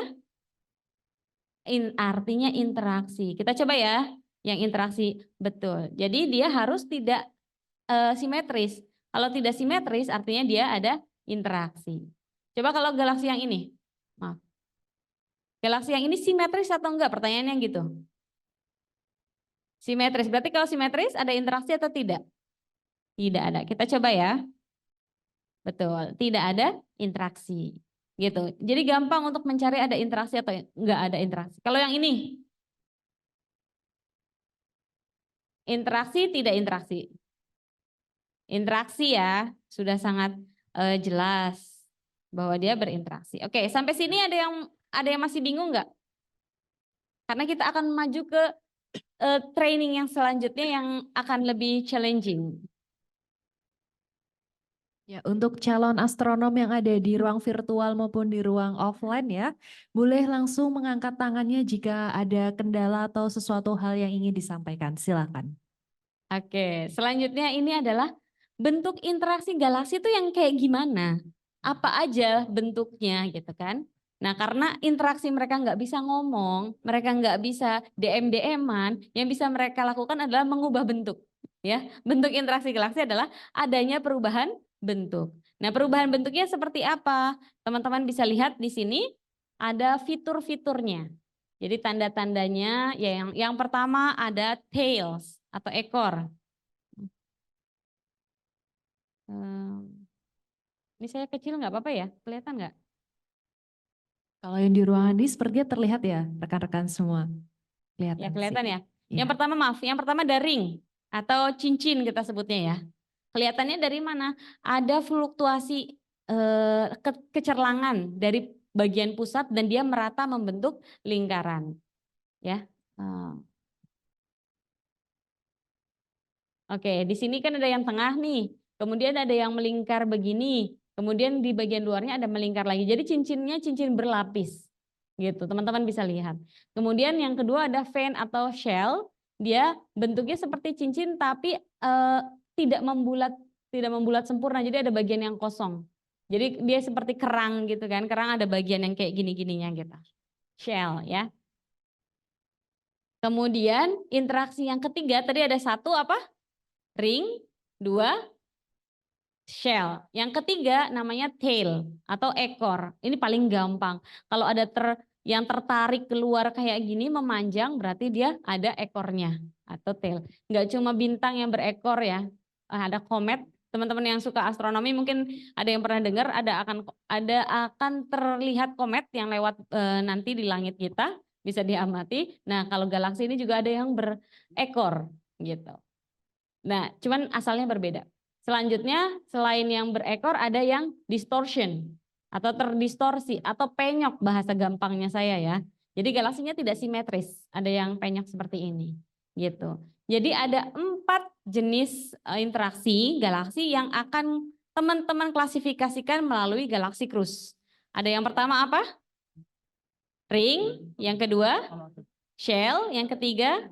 artinya interaksi. Kita coba ya yang interaksi betul. Jadi dia harus tidak simetris. Kalau tidak simetris artinya dia ada interaksi. Coba kalau galaksi yang ini. Maaf. Galaksi yang ini simetris atau enggak? Pertanyaannya gitu. Simetris. Berarti kalau simetris ada interaksi atau tidak? Tidak ada. Kita coba ya. Betul, tidak ada interaksi. Gitu. Jadi gampang untuk mencari ada interaksi atau enggak ada interaksi. Kalau yang ini interaksi tidak interaksi. Interaksi ya, sudah sangat jelas bahwa dia berinteraksi. Oke, sampai sini ada yang masih bingung enggak? Karena kita akan maju ke training yang selanjutnya yang akan lebih challenging. Ya, untuk calon astronom yang ada di ruang virtual maupun di ruang offline ya, boleh langsung mengangkat tangannya jika ada kendala atau sesuatu hal yang ingin disampaikan. Silakan. Oke, selanjutnya ini adalah bentuk interaksi galaksi itu yang kayak gimana? Apa aja bentuknya gitu kan? Nah, karena interaksi mereka nggak bisa ngomong, mereka nggak bisa DM-DM-an, yang bisa mereka lakukan adalah mengubah bentuk. Ya, bentuk interaksi galaksi adalah adanya perubahan bentuk. Nah, perubahan bentuknya seperti apa? Teman-teman bisa lihat di sini ada fitur-fiturnya. Jadi tanda-tandanya ya yang pertama ada tails atau ekor. Ini saya kecil nggak apa-apa ya? Kelihatan nggak? Kalau yang di ruangan ini sepertinya terlihat ya rekan-rekan semua. Kelihatan. Ya kelihatan sih. ya. Yang pertama maaf, yang pertama ada ring atau cincin kita sebutnya ya. Kelihatannya dari mana? Ada fluktuasi kecerlangan dari bagian pusat dan dia merata membentuk lingkaran. Ya. Oke, di sini kan ada yang tengah nih. Kemudian ada yang melingkar begini. Kemudian di bagian luarnya ada melingkar lagi. Jadi cincinnya cincin berlapis. Gitu, teman-teman bisa lihat. Kemudian yang kedua ada vein atau shell. Dia bentuknya seperti cincin tapi tidak membulat sempurna, jadi ada bagian yang kosong. Jadi dia seperti kerang gitu kan, kerang ada bagian yang kayak gini-gininya gitu. Shell ya. Kemudian interaksi yang ketiga tadi ada satu apa? Ring, dua shell. Yang ketiga namanya tail atau ekor. Ini paling gampang. Kalau ada yang tertarik keluar kayak gini memanjang berarti dia ada ekornya atau tail. Enggak cuma bintang yang berekor ya. Ada komet. Teman-teman yang suka astronomi mungkin ada yang pernah dengar akan terlihat komet yang lewat nanti di langit kita, bisa diamati. Nah, kalau galaksi ini juga ada yang berekor gitu. Nah, cuman asalnya berbeda. Selanjutnya selain yang berekor ada yang distortion atau terdistorsi atau penyok bahasa gampangnya saya ya. Jadi galaksinya tidak simetris, ada yang penyok seperti ini gitu. Jadi ada 4 jenis interaksi galaksi yang akan teman-teman klasifikasikan melalui Galaxy Cruise. Ada yang pertama apa? Ring, yang kedua shell, yang ketiga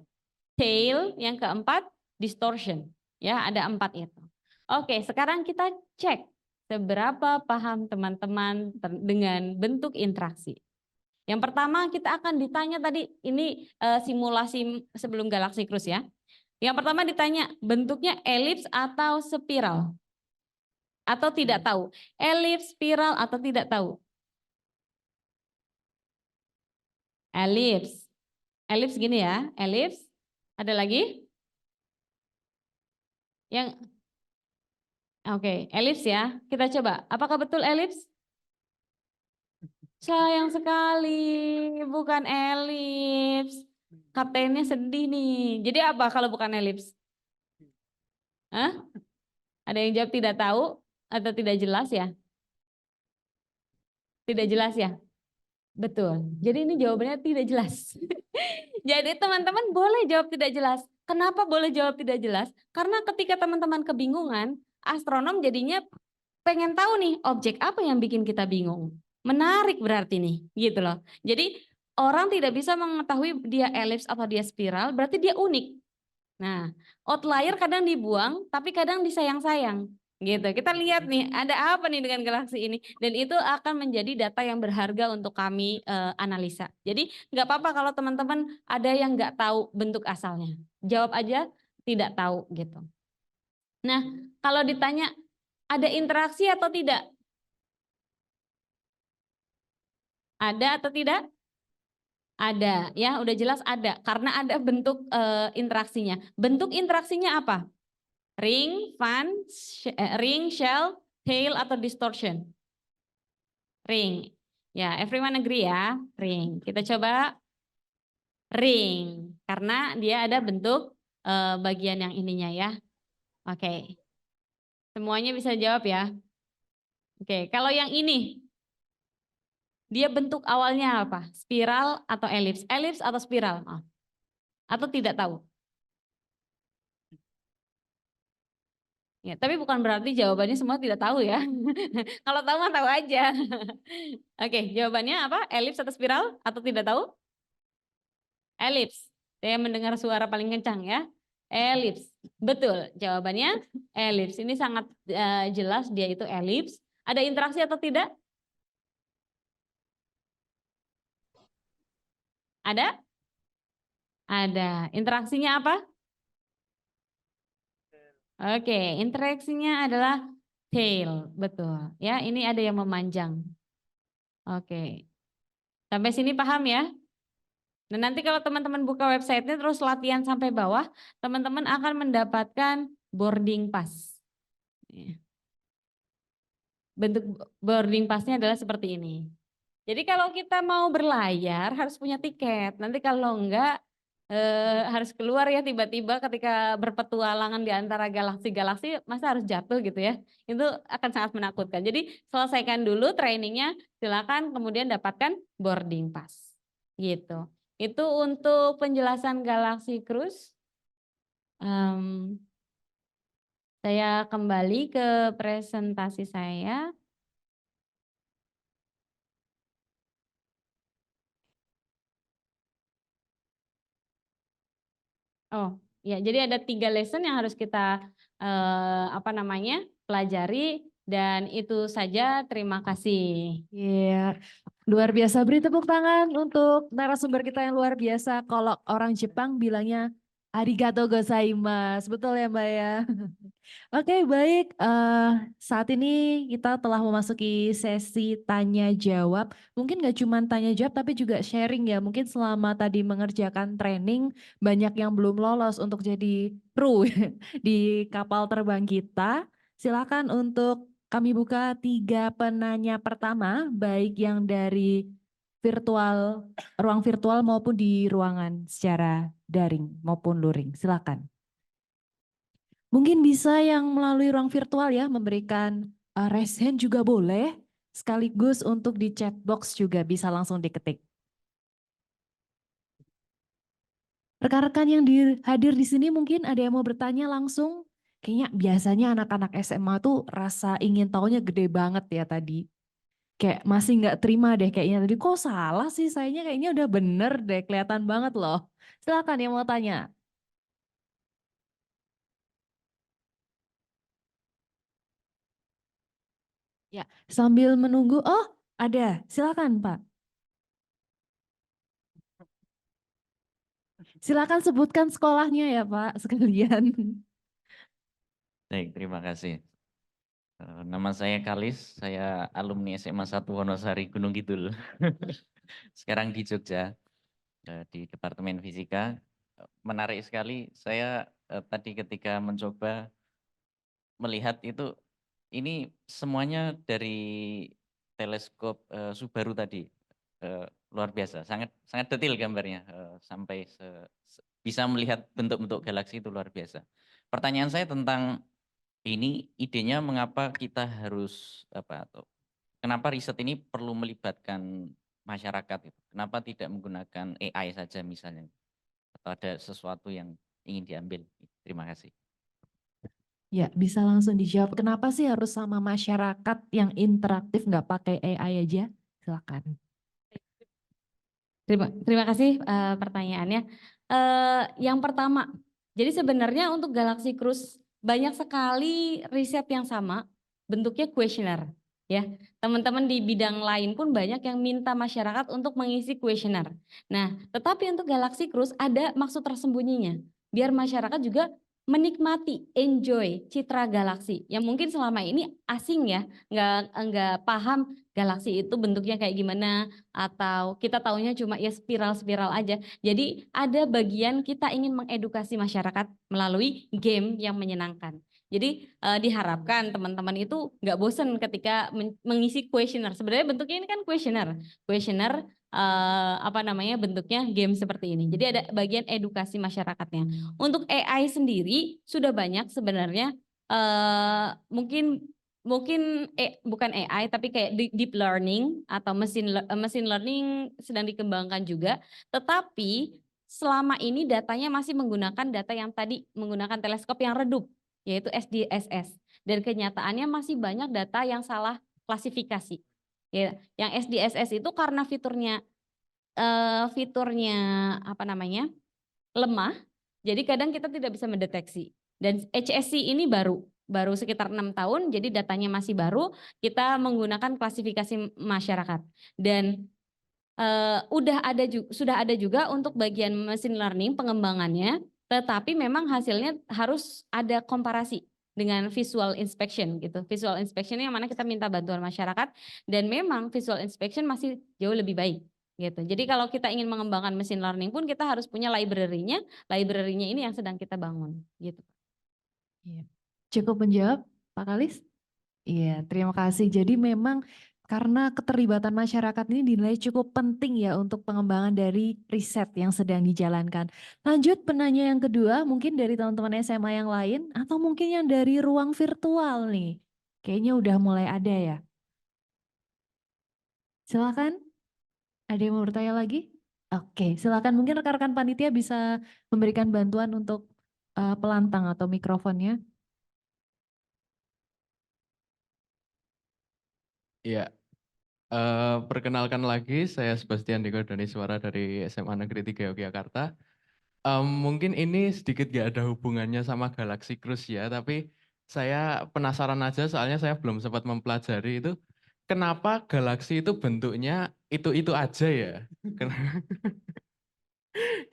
tail, yang keempat distortion. Ya, ada 4 itu. Oke, sekarang kita cek seberapa paham teman-teman dengan bentuk interaksi. Yang pertama kita akan ditanya tadi, ini simulasi sebelum Galaxy Cruise ya. Yang pertama ditanya bentuknya elips atau spiral? Atau tidak tahu? Elips, spiral atau tidak tahu? Elips. Elips gini ya, elips. Ada lagi? Yang Oke, elips ya. Kita coba. Apakah betul elips? Sayang sekali, bukan elips. Kaptennya sedih nih. Jadi apa kalau bukan elips? Hah? Ada yang jawab tidak tahu atau tidak jelas ya? Tidak jelas ya? Betul. Jadi ini jawabannya tidak jelas. Jadi teman-teman boleh jawab tidak jelas. Kenapa boleh jawab tidak jelas? Karena ketika teman-teman kebingungan, astronom jadinya pengen tahu nih objek apa yang bikin kita bingung. Menarik berarti nih, gitu loh. Jadi orang tidak bisa mengetahui dia elips atau dia spiral, berarti dia unik. Nah, outlier kadang dibuang, tapi kadang disayang-sayang. Gitu. Kita lihat nih, ada apa nih dengan galaksi ini? Dan itu akan menjadi data yang berharga untuk kami analisa. Jadi nggak apa-apa kalau teman-teman ada yang nggak tahu bentuk asalnya. Jawab aja tidak tahu gitu. Nah, kalau ditanya ada interaksi atau tidak? Ada atau tidak? Ada, ya udah jelas ada. Karena ada bentuk interaksinya. Bentuk interaksinya apa? Ring, ring, shell, tail, atau distortion? Ring. Ya, everyone agree ya? Ring. Kita coba ring. Karena dia ada bentuk bagian yang ininya ya. Oke. Semuanya bisa jawab ya? Oke, kalau yang ini, dia bentuk awalnya apa? Spiral atau elips? Elips atau spiral? Atau tidak tahu? Ya, tapi bukan berarti jawabannya semua tidak tahu ya. Kalau tahu mah tahu aja. Oke, jawabannya apa? Elips atau spiral? Atau tidak tahu? Elips. Saya mendengar suara paling kencang ya. Elips. Betul, jawabannya elips. Ini sangat jelas dia itu elips. Ada interaksi atau tidak? Ada? Ada. Interaksinya apa? Oke, interaksinya adalah tail, betul. Ya, ini ada yang memanjang. Oke. Sampai sini paham ya? Dan nanti kalau teman-teman buka websitenya terus latihan sampai bawah, teman-teman akan mendapatkan boarding pass. Bentuk boarding passnya adalah seperti ini. Jadi kalau kita mau berlayar harus punya tiket. Nanti kalau enggak harus keluar ya tiba-tiba ketika berpetualangan di antara galaksi-galaksi masa harus jatuh gitu ya. Itu akan sangat menakutkan. Jadi selesaikan dulu trainingnya, silakan kemudian dapatkan boarding pass. Gitu. Itu untuk penjelasan Galaxy Cruise. Saya kembali ke presentasi saya. Oh, Ya, jadi ada 3 lesson yang harus kita pelajari dan itu saja. Terima kasih. Iya, luar biasa. Beri tepuk tangan untuk narasumber kita yang luar biasa. Kalau orang Jepang bilangnya arigato gozaimasu. Betul ya Mbak ya? Oke, baik. Saat ini kita telah memasuki sesi tanya jawab. Mungkin gak cuma tanya jawab tapi juga sharing ya. Mungkin selama tadi mengerjakan training banyak yang belum lolos untuk jadi kru di kapal terbang kita. Silakan untuk kami buka 3 penanya pertama, baik yang dari ruang virtual maupun di ruangan secara daring maupun luring. Silakan. Mungkin bisa yang melalui ruang virtual ya, memberikan raise hand juga boleh, sekaligus untuk di chat box juga bisa langsung diketik. Rekan-rekan yang hadir di sini mungkin ada yang mau bertanya langsung. Kayaknya biasanya anak-anak SMA tuh rasa ingin taunya gede banget ya tadi. Kayak masih nggak terima deh kayaknya tadi, kok salah sih, sayanya kayaknya udah bener deh, kelihatan banget loh. Silakan yang mau tanya. Ya, sambil menunggu, oh ada, silakan Pak. Silakan sebutkan sekolahnya ya Pak sekalian. Baik, terima kasih. Nama saya Kalis, saya alumni SMA 1 Wonosari Gunung Kidul. Sekarang di Jogja, di Departemen Fisika. Menarik sekali, saya tadi ketika mencoba melihat itu, ini semuanya dari teleskop Subaru tadi. Luar biasa, sangat detail gambarnya, sampai bisa melihat bentuk-bentuk galaksi itu luar biasa. Pertanyaan saya tentang ini, idenya mengapa kita harus atau kenapa riset ini perlu melibatkan masyarakat itu? Kenapa tidak menggunakan AI saja misalnya? Atau ada sesuatu yang ingin diambil? Terima kasih. Ya, bisa langsung dijawab. Kenapa sih harus sama masyarakat yang interaktif nggak pakai AI aja? Silakan. Terima kasih pertanyaannya. Yang pertama, jadi sebenarnya untuk Galaxy Cruise banyak sekali riset yang sama, bentuknya kuesioner. Ya, teman-teman di bidang lain pun banyak yang minta masyarakat untuk mengisi kuesioner. Nah, tetapi untuk Galaxy Cruise ada maksud tersembunyinya, biar masyarakat juga menikmati, enjoy citra galaksi yang mungkin selama ini asing ya, nggak paham galaksi itu bentuknya kayak gimana, atau kita taunya cuma ya spiral-spiral aja. Jadi ada bagian kita ingin mengedukasi masyarakat melalui game yang menyenangkan. Jadi diharapkan teman-teman itu nggak bosen ketika mengisi kuesioner. Sebenarnya bentuknya ini kan kuesioner. Kuesioner bentuknya game seperti ini. Jadi ada bagian edukasi masyarakatnya. Untuk AI sendiri sudah banyak sebenarnya, mungkin bukan AI tapi kayak deep learning atau machine learning sedang dikembangkan juga, tetapi selama ini datanya masih menggunakan data yang tadi menggunakan teleskop yang redup, yaitu SDSS, dan kenyataannya masih banyak data yang salah klasifikasi ya. Yang SDSS itu karena fiturnya lemah, jadi kadang kita tidak bisa mendeteksi. Dan HSC ini baru sekitar 6 tahun, jadi datanya masih baru, kita menggunakan klasifikasi masyarakat. Dan sudah ada juga untuk bagian machine learning pengembangannya, tetapi memang hasilnya harus ada komparasi dengan visual inspection gitu. Visual inspection yang mana kita minta bantuan masyarakat, dan memang visual inspection masih jauh lebih baik gitu. Jadi kalau kita ingin mengembangkan machine learning pun kita harus punya library-nya. Library-nya ini yang sedang kita bangun gitu. Iya. Cukup menjawab Pak Kalis? Iya, terima kasih. Jadi memang karena keterlibatan masyarakat ini dinilai cukup penting ya untuk pengembangan dari riset yang sedang dijalankan. Lanjut penanya yang kedua, mungkin dari teman-teman SMA yang lain atau mungkin yang dari ruang virtual nih. Kayaknya udah mulai ada ya. Silakan. Ada yang mau bertanya lagi? Oke, silakan. Mungkin rekan-rekan panitia bisa memberikan bantuan untuk pelantang atau mikrofonnya. Ya, perkenalkan lagi, saya Sebastian Diko Daniswara dari SMA Negeri 3 Yogyakarta. Mungkin ini sedikit gak ada hubungannya sama galaksi Cruise ya, tapi saya penasaran aja soalnya saya belum sempat mempelajari itu kenapa galaksi itu bentuknya itu aja ya.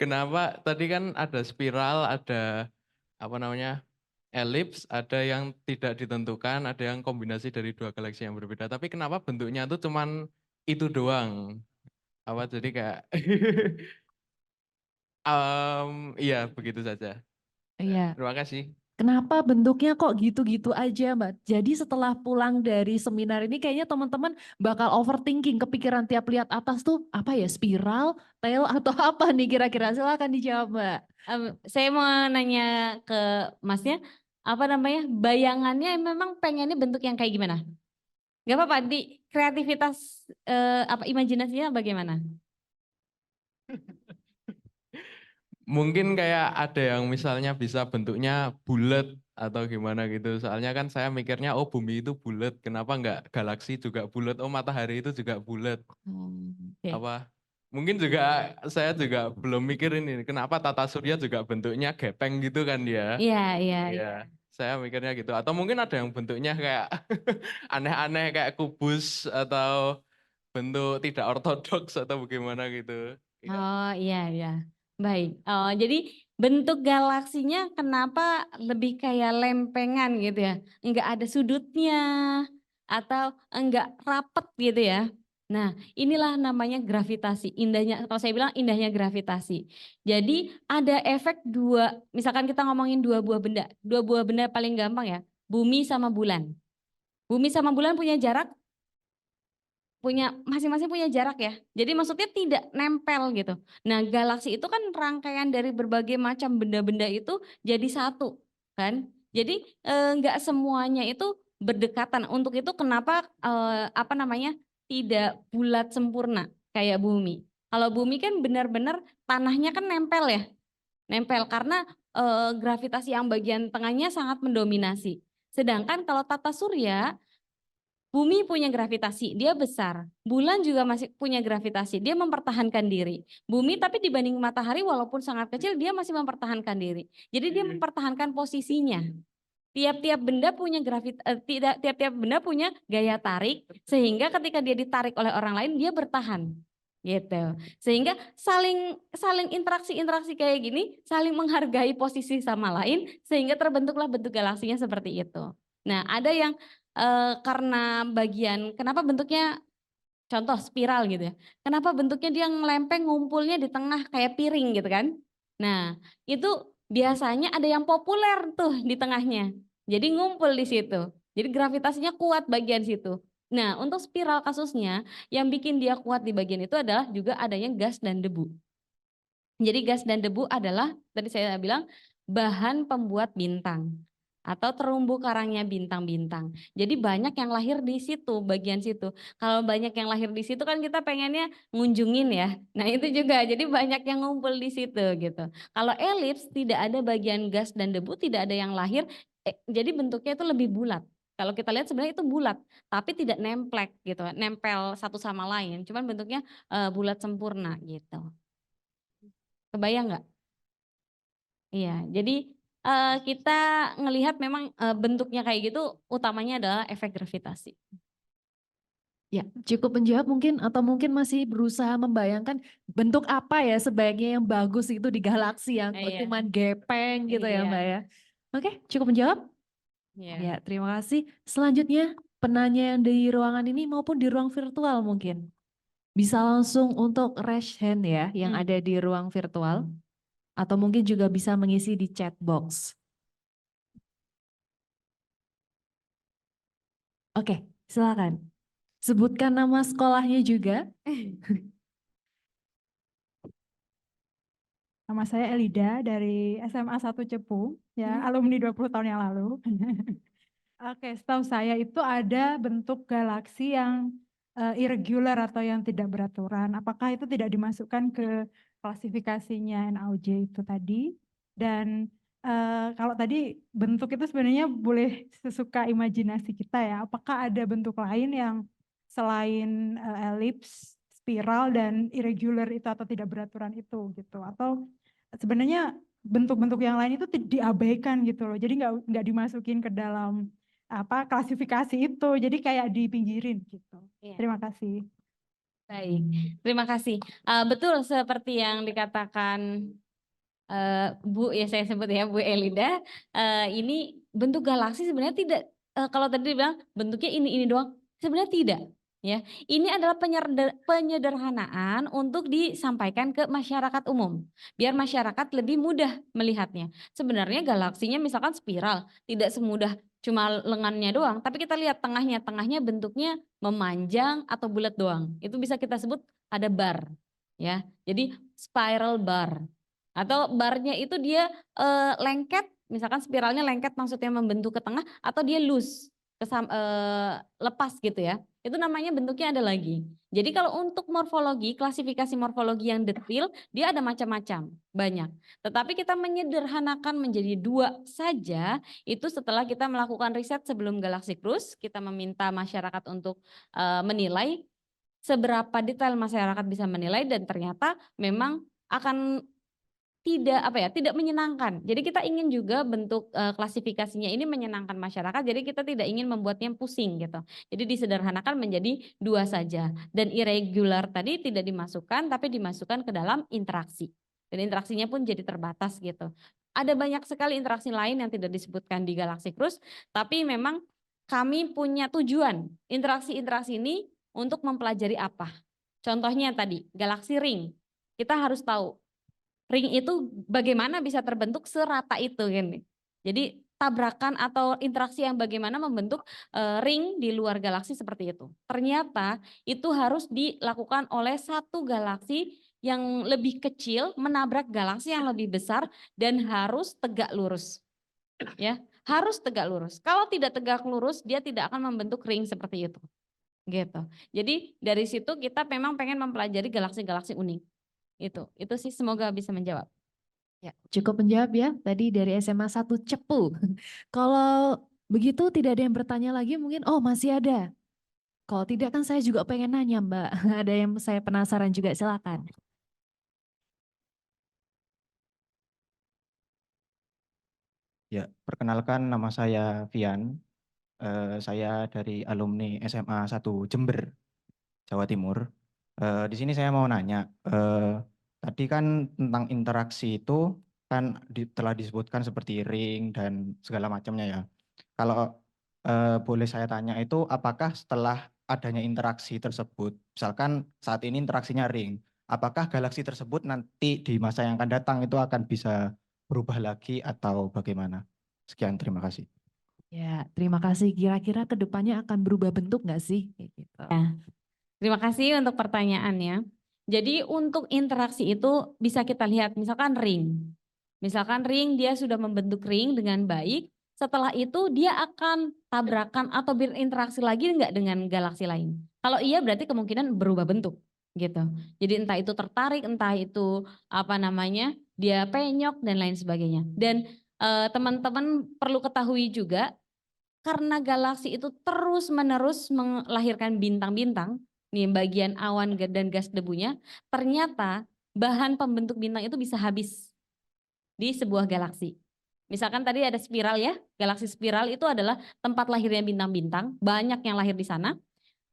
Kenapa tadi kan ada spiral, ada apa namanya elips, ada yang tidak ditentukan, ada yang kombinasi dari dua galaksi yang berbeda. Tapi kenapa bentuknya tuh cuman itu doang? Apa jadi kayak iya begitu saja. Iya. Terima kasih. Kenapa bentuknya kok gitu-gitu aja, Mbak? Jadi setelah pulang dari seminar ini kayaknya teman-teman bakal overthinking, kepikiran tiap lihat atas tuh apa ya, spiral, tail atau apa nih kira-kira? Silakan dijawab, Mbak. Saya mau nanya ke Masnya, apa namanya, bayangannya memang pengennya bentuk yang kayak gimana? Gak apa-apa, di kreativitas apa imajinasinya bagaimana? Mungkin kayak ada yang misalnya bisa bentuknya bulat atau gimana gitu. Soalnya kan saya mikirnya oh bumi itu bulat, kenapa nggak galaksi juga bulat? Oh matahari itu juga bulat. Oke. Apa? Mungkin juga saya juga belum mikir ini kenapa tata surya juga bentuknya gepeng gitu kan dia. Iya, iya, iya. Iya, saya mikirnya gitu. Atau mungkin ada yang bentuknya kayak aneh-aneh kayak kubus atau bentuk tidak ortodoks atau bagaimana gitu. Iya. Oh iya, iya. Baik. Oh, jadi bentuk galaksinya kenapa lebih kayak lempengan gitu ya? Enggak ada sudutnya atau enggak rapet gitu ya? Nah, inilah namanya gravitasi. Indahnya, kalau saya bilang indahnya gravitasi. Jadi ada efek dua, misalkan kita ngomongin dua buah benda. Dua buah benda paling gampang ya, bumi sama bulan. Bumi sama bulan punya jarak, punya masing-masing punya jarak ya. Jadi maksudnya tidak nempel gitu. Nah, galaksi itu kan rangkaian dari berbagai macam benda-benda itu jadi satu, kan? Jadi enggak semuanya itu berdekatan. Untuk itu kenapa apa namanya? Tidak bulat sempurna kayak bumi. Kalau bumi kan benar-benar tanahnya kan nempel ya. Nempel karena gravitasi yang bagian tengahnya sangat mendominasi. Sedangkan kalau tata surya, bumi punya gravitasi, dia besar. Bulan juga masih punya gravitasi, dia mempertahankan diri. Bumi tapi dibanding matahari walaupun sangat kecil, dia masih mempertahankan diri. Jadi dia mempertahankan posisinya. Tiap-tiap benda punya tiap-tiap benda punya gaya tarik, sehingga ketika dia ditarik oleh orang lain, dia bertahan. Gitu. Sehingga saling interaksi kayak gini, saling menghargai posisi sama lain, sehingga terbentuklah bentuk galaksinya seperti itu. Nah, ada yang karena bagian kenapa bentuknya contoh spiral gitu ya. Kenapa bentuknya dia ngelempeng ngumpulnya di tengah kayak piring gitu kan. Nah, itu biasanya ada yang populer tuh di tengahnya. Jadi ngumpul di situ. Jadi gravitasinya kuat bagian situ. Nah, untuk spiral kasusnya yang bikin dia kuat di bagian itu adalah juga adanya gas dan debu. Jadi gas dan debu adalah tadi saya bilang bahan pembuat bintang atau terumbu karangnya bintang-bintang. Jadi banyak yang lahir di situ, bagian situ. Kalau banyak yang lahir di situ kan kita pengennya ngunjungin ya. Nah itu juga, jadi banyak yang ngumpul di situ gitu. Kalau elips tidak ada bagian gas dan debu, tidak ada yang lahir, jadi bentuknya itu lebih bulat. Kalau kita lihat sebenarnya itu bulat, tapi tidak nemplek gitu, nempel satu sama lain. Cuman bentuknya bulat sempurna gitu. Kebayang nggak? Iya, jadi kita ngelihat memang bentuknya kayak gitu utamanya adalah efek gravitasi. Ya, cukup menjawab mungkin atau mungkin masih berusaha membayangkan bentuk apa ya sebaiknya yang bagus itu di galaksi yang Iya. cuman gepeng gitu ya Iya. Mbak ya. Oke, cukup menjawab? Iya. Ya, terima kasih. Selanjutnya penanya yang di ruangan ini maupun di ruang virtual mungkin. Bisa langsung untuk raise hand ya yang ada di ruang virtual. Atau mungkin juga bisa mengisi di chat box. Oke, silakan. Sebutkan nama sekolahnya juga. Nama saya Elida dari SMA 1 Cepu, ya alumni 20 tahun yang lalu. Oke, setahu saya itu ada bentuk galaksi yang irregular atau yang tidak beraturan. Apakah itu tidak dimasukkan ke klasifikasinya NAOJ itu tadi? Dan kalau tadi bentuk itu sebenarnya boleh sesuka imajinasi kita ya. Apakah ada bentuk lain yang selain elips, spiral dan irregular itu atau tidak beraturan itu gitu? Atau sebenarnya bentuk-bentuk yang lain itu diabaikan gitu loh. Jadi nggak dimasukin ke dalam apa klasifikasi itu. Jadi kayak dipinggirin gitu. Iya. Terima kasih. Baik, terima kasih. Betul seperti yang dikatakan Bu, ya saya sebut ya Bu Elida, ini bentuk galaksi sebenarnya tidak, kalau tadi dibilang bentuknya ini doang, sebenarnya tidak. Ya, ini adalah penyederhanaan untuk disampaikan ke masyarakat umum, biar masyarakat lebih mudah melihatnya. Sebenarnya galaksinya misalkan spiral, tidak semudah cuma lengannya doang, tapi kita lihat tengahnya bentuknya memanjang atau bulat doang. Itu bisa kita sebut ada bar, ya. Jadi spiral bar. Atau barnya itu dia lengket, misalkan spiralnya lengket maksudnya membentuk ke tengah, atau dia loose, lepas gitu ya. Itu namanya bentuknya ada lagi. Jadi kalau untuk morfologi, klasifikasi morfologi yang detail, dia ada macam-macam, banyak. Tetapi kita menyederhanakan menjadi 2 saja, itu setelah kita melakukan riset sebelum Galaxy Cruise, kita meminta masyarakat untuk menilai seberapa detail masyarakat bisa menilai, dan ternyata memang akan tidak menyenangkan. Jadi kita ingin juga bentuk klasifikasinya ini menyenangkan masyarakat, jadi kita tidak ingin membuatnya pusing gitu. Jadi disederhanakan menjadi 2 saja. Dan irregular tadi tidak dimasukkan, tapi dimasukkan ke dalam interaksi. Dan interaksinya pun jadi terbatas gitu. Ada banyak sekali interaksi lain yang tidak disebutkan di Galaxy Cruise, tapi memang kami punya tujuan interaksi-interaksi ini untuk mempelajari apa. Contohnya tadi Galaxy Ring, kita harus tahu ring itu bagaimana bisa terbentuk serata itu kan. Jadi tabrakan atau interaksi yang bagaimana membentuk ring di luar galaksi seperti itu. Ternyata itu harus dilakukan oleh satu galaksi yang lebih kecil menabrak galaksi yang lebih besar dan harus tegak lurus. Ya, harus tegak lurus. Kalau tidak tegak lurus, dia tidak akan membentuk ring seperti itu. Gitu. Jadi dari situ kita memang pengen mempelajari galaksi-galaksi unik. Itu sih, semoga bisa menjawab. Ya, cukup menjawab ya tadi dari SMA 1 Cepu. Kalau begitu tidak ada yang bertanya lagi mungkin, oh masih ada. Kalau tidak kan saya juga pengen nanya Mbak, ada yang saya penasaran juga, silakan. Ya, perkenalkan nama saya Vian. Saya dari alumni SMA 1 Jember, Jawa Timur. Di sini saya mau nanya, tadi kan tentang interaksi itu kan telah disebutkan seperti ring dan segala macamnya ya. Kalau boleh saya tanya itu, apakah setelah adanya interaksi tersebut, misalkan saat ini interaksinya ring, apakah galaksi tersebut nanti di masa yang akan datang itu akan bisa berubah lagi atau bagaimana? Sekian, terima kasih. Ya, terima kasih. Kira-kira kedepannya akan berubah bentuk nggak sih? Kayak gitu. Ya, terima kasih untuk pertanyaannya. Jadi untuk interaksi itu bisa kita lihat misalkan ring. Misalkan ring dia sudah membentuk ring dengan baik, setelah itu dia akan tabrakan atau berinteraksi lagi enggak dengan galaksi lain. Kalau iya berarti kemungkinan berubah bentuk gitu. Jadi entah itu tertarik, entah itu dia penyok dan lain sebagainya. Dan teman-teman perlu ketahui juga, karena galaksi itu terus-menerus melahirkan bintang-bintang, nih bagian awan dan gas debunya, ternyata bahan pembentuk bintang itu bisa habis di sebuah galaksi. Misalkan tadi ada spiral ya, galaksi spiral itu adalah tempat lahirnya bintang-bintang, banyak yang lahir di sana.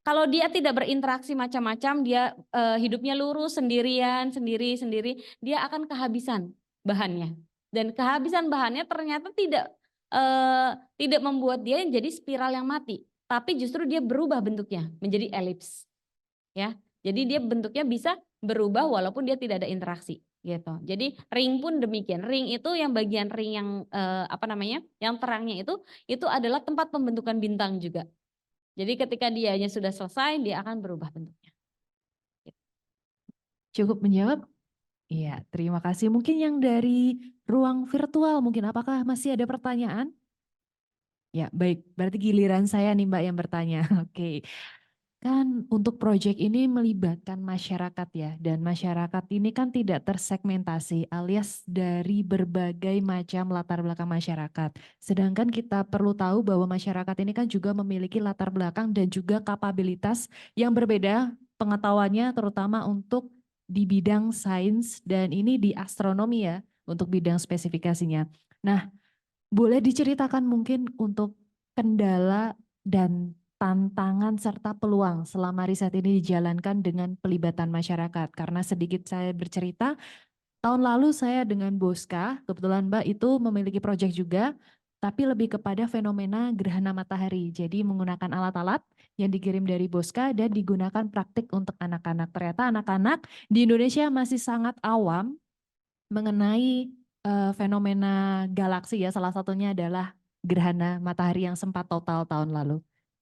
Kalau dia tidak berinteraksi macam-macam, dia hidupnya lurus sendirian, sendiri, dia akan kehabisan bahannya. Dan kehabisan bahannya ternyata tidak membuat dia jadi spiral yang mati, tapi justru dia berubah bentuknya menjadi elips. Ya, jadi dia bentuknya bisa berubah walaupun dia tidak ada interaksi gitu. Jadi ring pun demikian. Ring itu yang bagian ring yang yang terangnya itu adalah tempat pembentukan bintang juga. Jadi ketika dianya sudah selesai, dia akan berubah bentuknya. Cukup menjawab? Iya, terima kasih. Mungkin yang dari ruang virtual, mungkin apakah masih ada pertanyaan? Ya, baik. Berarti giliran saya nih Mbak yang bertanya. Oke. Kan untuk proyek ini melibatkan masyarakat ya, dan masyarakat ini kan tidak tersegmentasi alias dari berbagai macam latar belakang masyarakat. Sedangkan kita perlu tahu bahwa masyarakat ini kan juga memiliki latar belakang dan juga kapabilitas yang berbeda pengetahuannya, terutama untuk di bidang sains dan ini di astronomi ya untuk bidang spesifikasinya. Nah, boleh diceritakan mungkin untuk kendala dan tantangan serta peluang selama riset ini dijalankan dengan pelibatan masyarakat. Karena sedikit saya bercerita, tahun lalu saya dengan Boska, kebetulan Mbak itu memiliki proyek juga, tapi lebih kepada fenomena gerhana matahari. Jadi menggunakan alat-alat yang dikirim dari Boska dan digunakan praktik untuk anak-anak. Ternyata anak-anak di Indonesia masih sangat awam mengenai fenomena galaksi ya, salah satunya adalah gerhana matahari yang sempat total tahun lalu.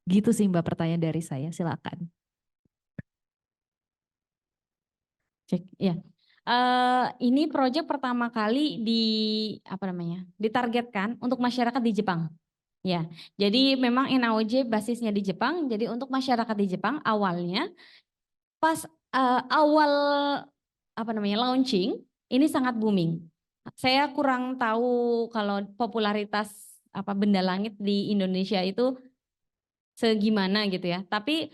Gitu sih Mbak pertanyaan dari saya, silakan. Cek, ya. Ini proyek pertama kali ditargetkan untuk masyarakat di Jepang. Ya, jadi memang NAOJ basisnya di Jepang. Jadi untuk masyarakat di Jepang awalnya pas awal launching ini sangat booming. Saya kurang tahu kalau popularitas benda langit di Indonesia itu segimana gitu ya. Tapi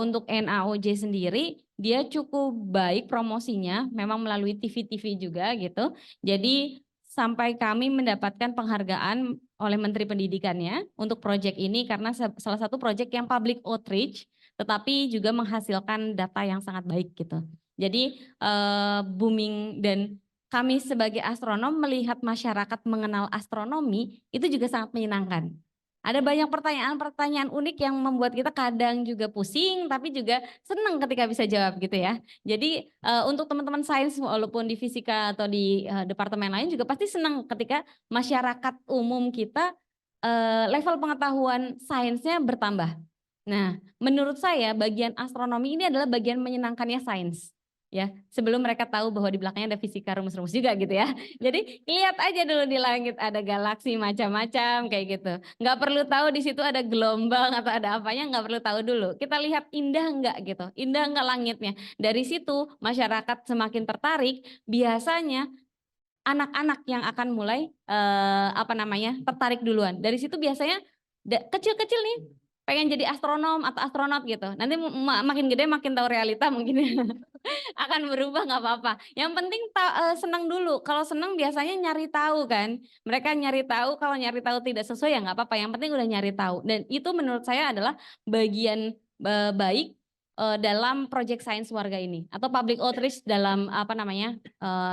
untuk NAOJ sendiri dia cukup baik promosinya, memang melalui TV-TV juga gitu. Jadi sampai kami mendapatkan penghargaan oleh Menteri Pendidikannya untuk proyek ini karena salah satu proyek yang public outreach, tetapi juga menghasilkan data yang sangat baik gitu. Jadi booming dan kami sebagai astronom melihat masyarakat mengenal astronomi itu juga sangat menyenangkan. Ada banyak pertanyaan-pertanyaan unik yang membuat kita kadang juga pusing, tapi juga senang ketika bisa jawab gitu ya. Jadi untuk teman-teman sains walaupun di fisika atau di departemen lain juga pasti senang ketika masyarakat umum kita level pengetahuan sainsnya bertambah. Nah, menurut saya bagian astronomi ini adalah bagian menyenangkannya sains. Ya, sebelum mereka tahu bahwa di belakangnya ada fisika rumus-rumus juga gitu ya. Jadi lihat aja dulu di langit ada galaksi macam-macam kayak gitu. Nggak perlu tahu di situ ada gelombang atau ada apanya, nggak perlu tahu dulu. Kita lihat indah nggak gitu, indah nggak langitnya. Dari situ masyarakat semakin tertarik. Biasanya anak-anak yang akan mulai tertarik duluan. Dari situ biasanya kecil-kecil nih pengen jadi astronom atau astronot gitu. Nanti makin gede makin tahu realita mungkin akan berubah, nggak apa-apa. Yang penting senang dulu. Kalau senang biasanya nyari tahu kan. Mereka nyari tahu, kalau nyari tahu tidak sesuai ya nggak apa-apa. Yang penting udah nyari tahu. Dan itu menurut saya adalah bagian baik dalam project sains warga ini atau public outreach dalam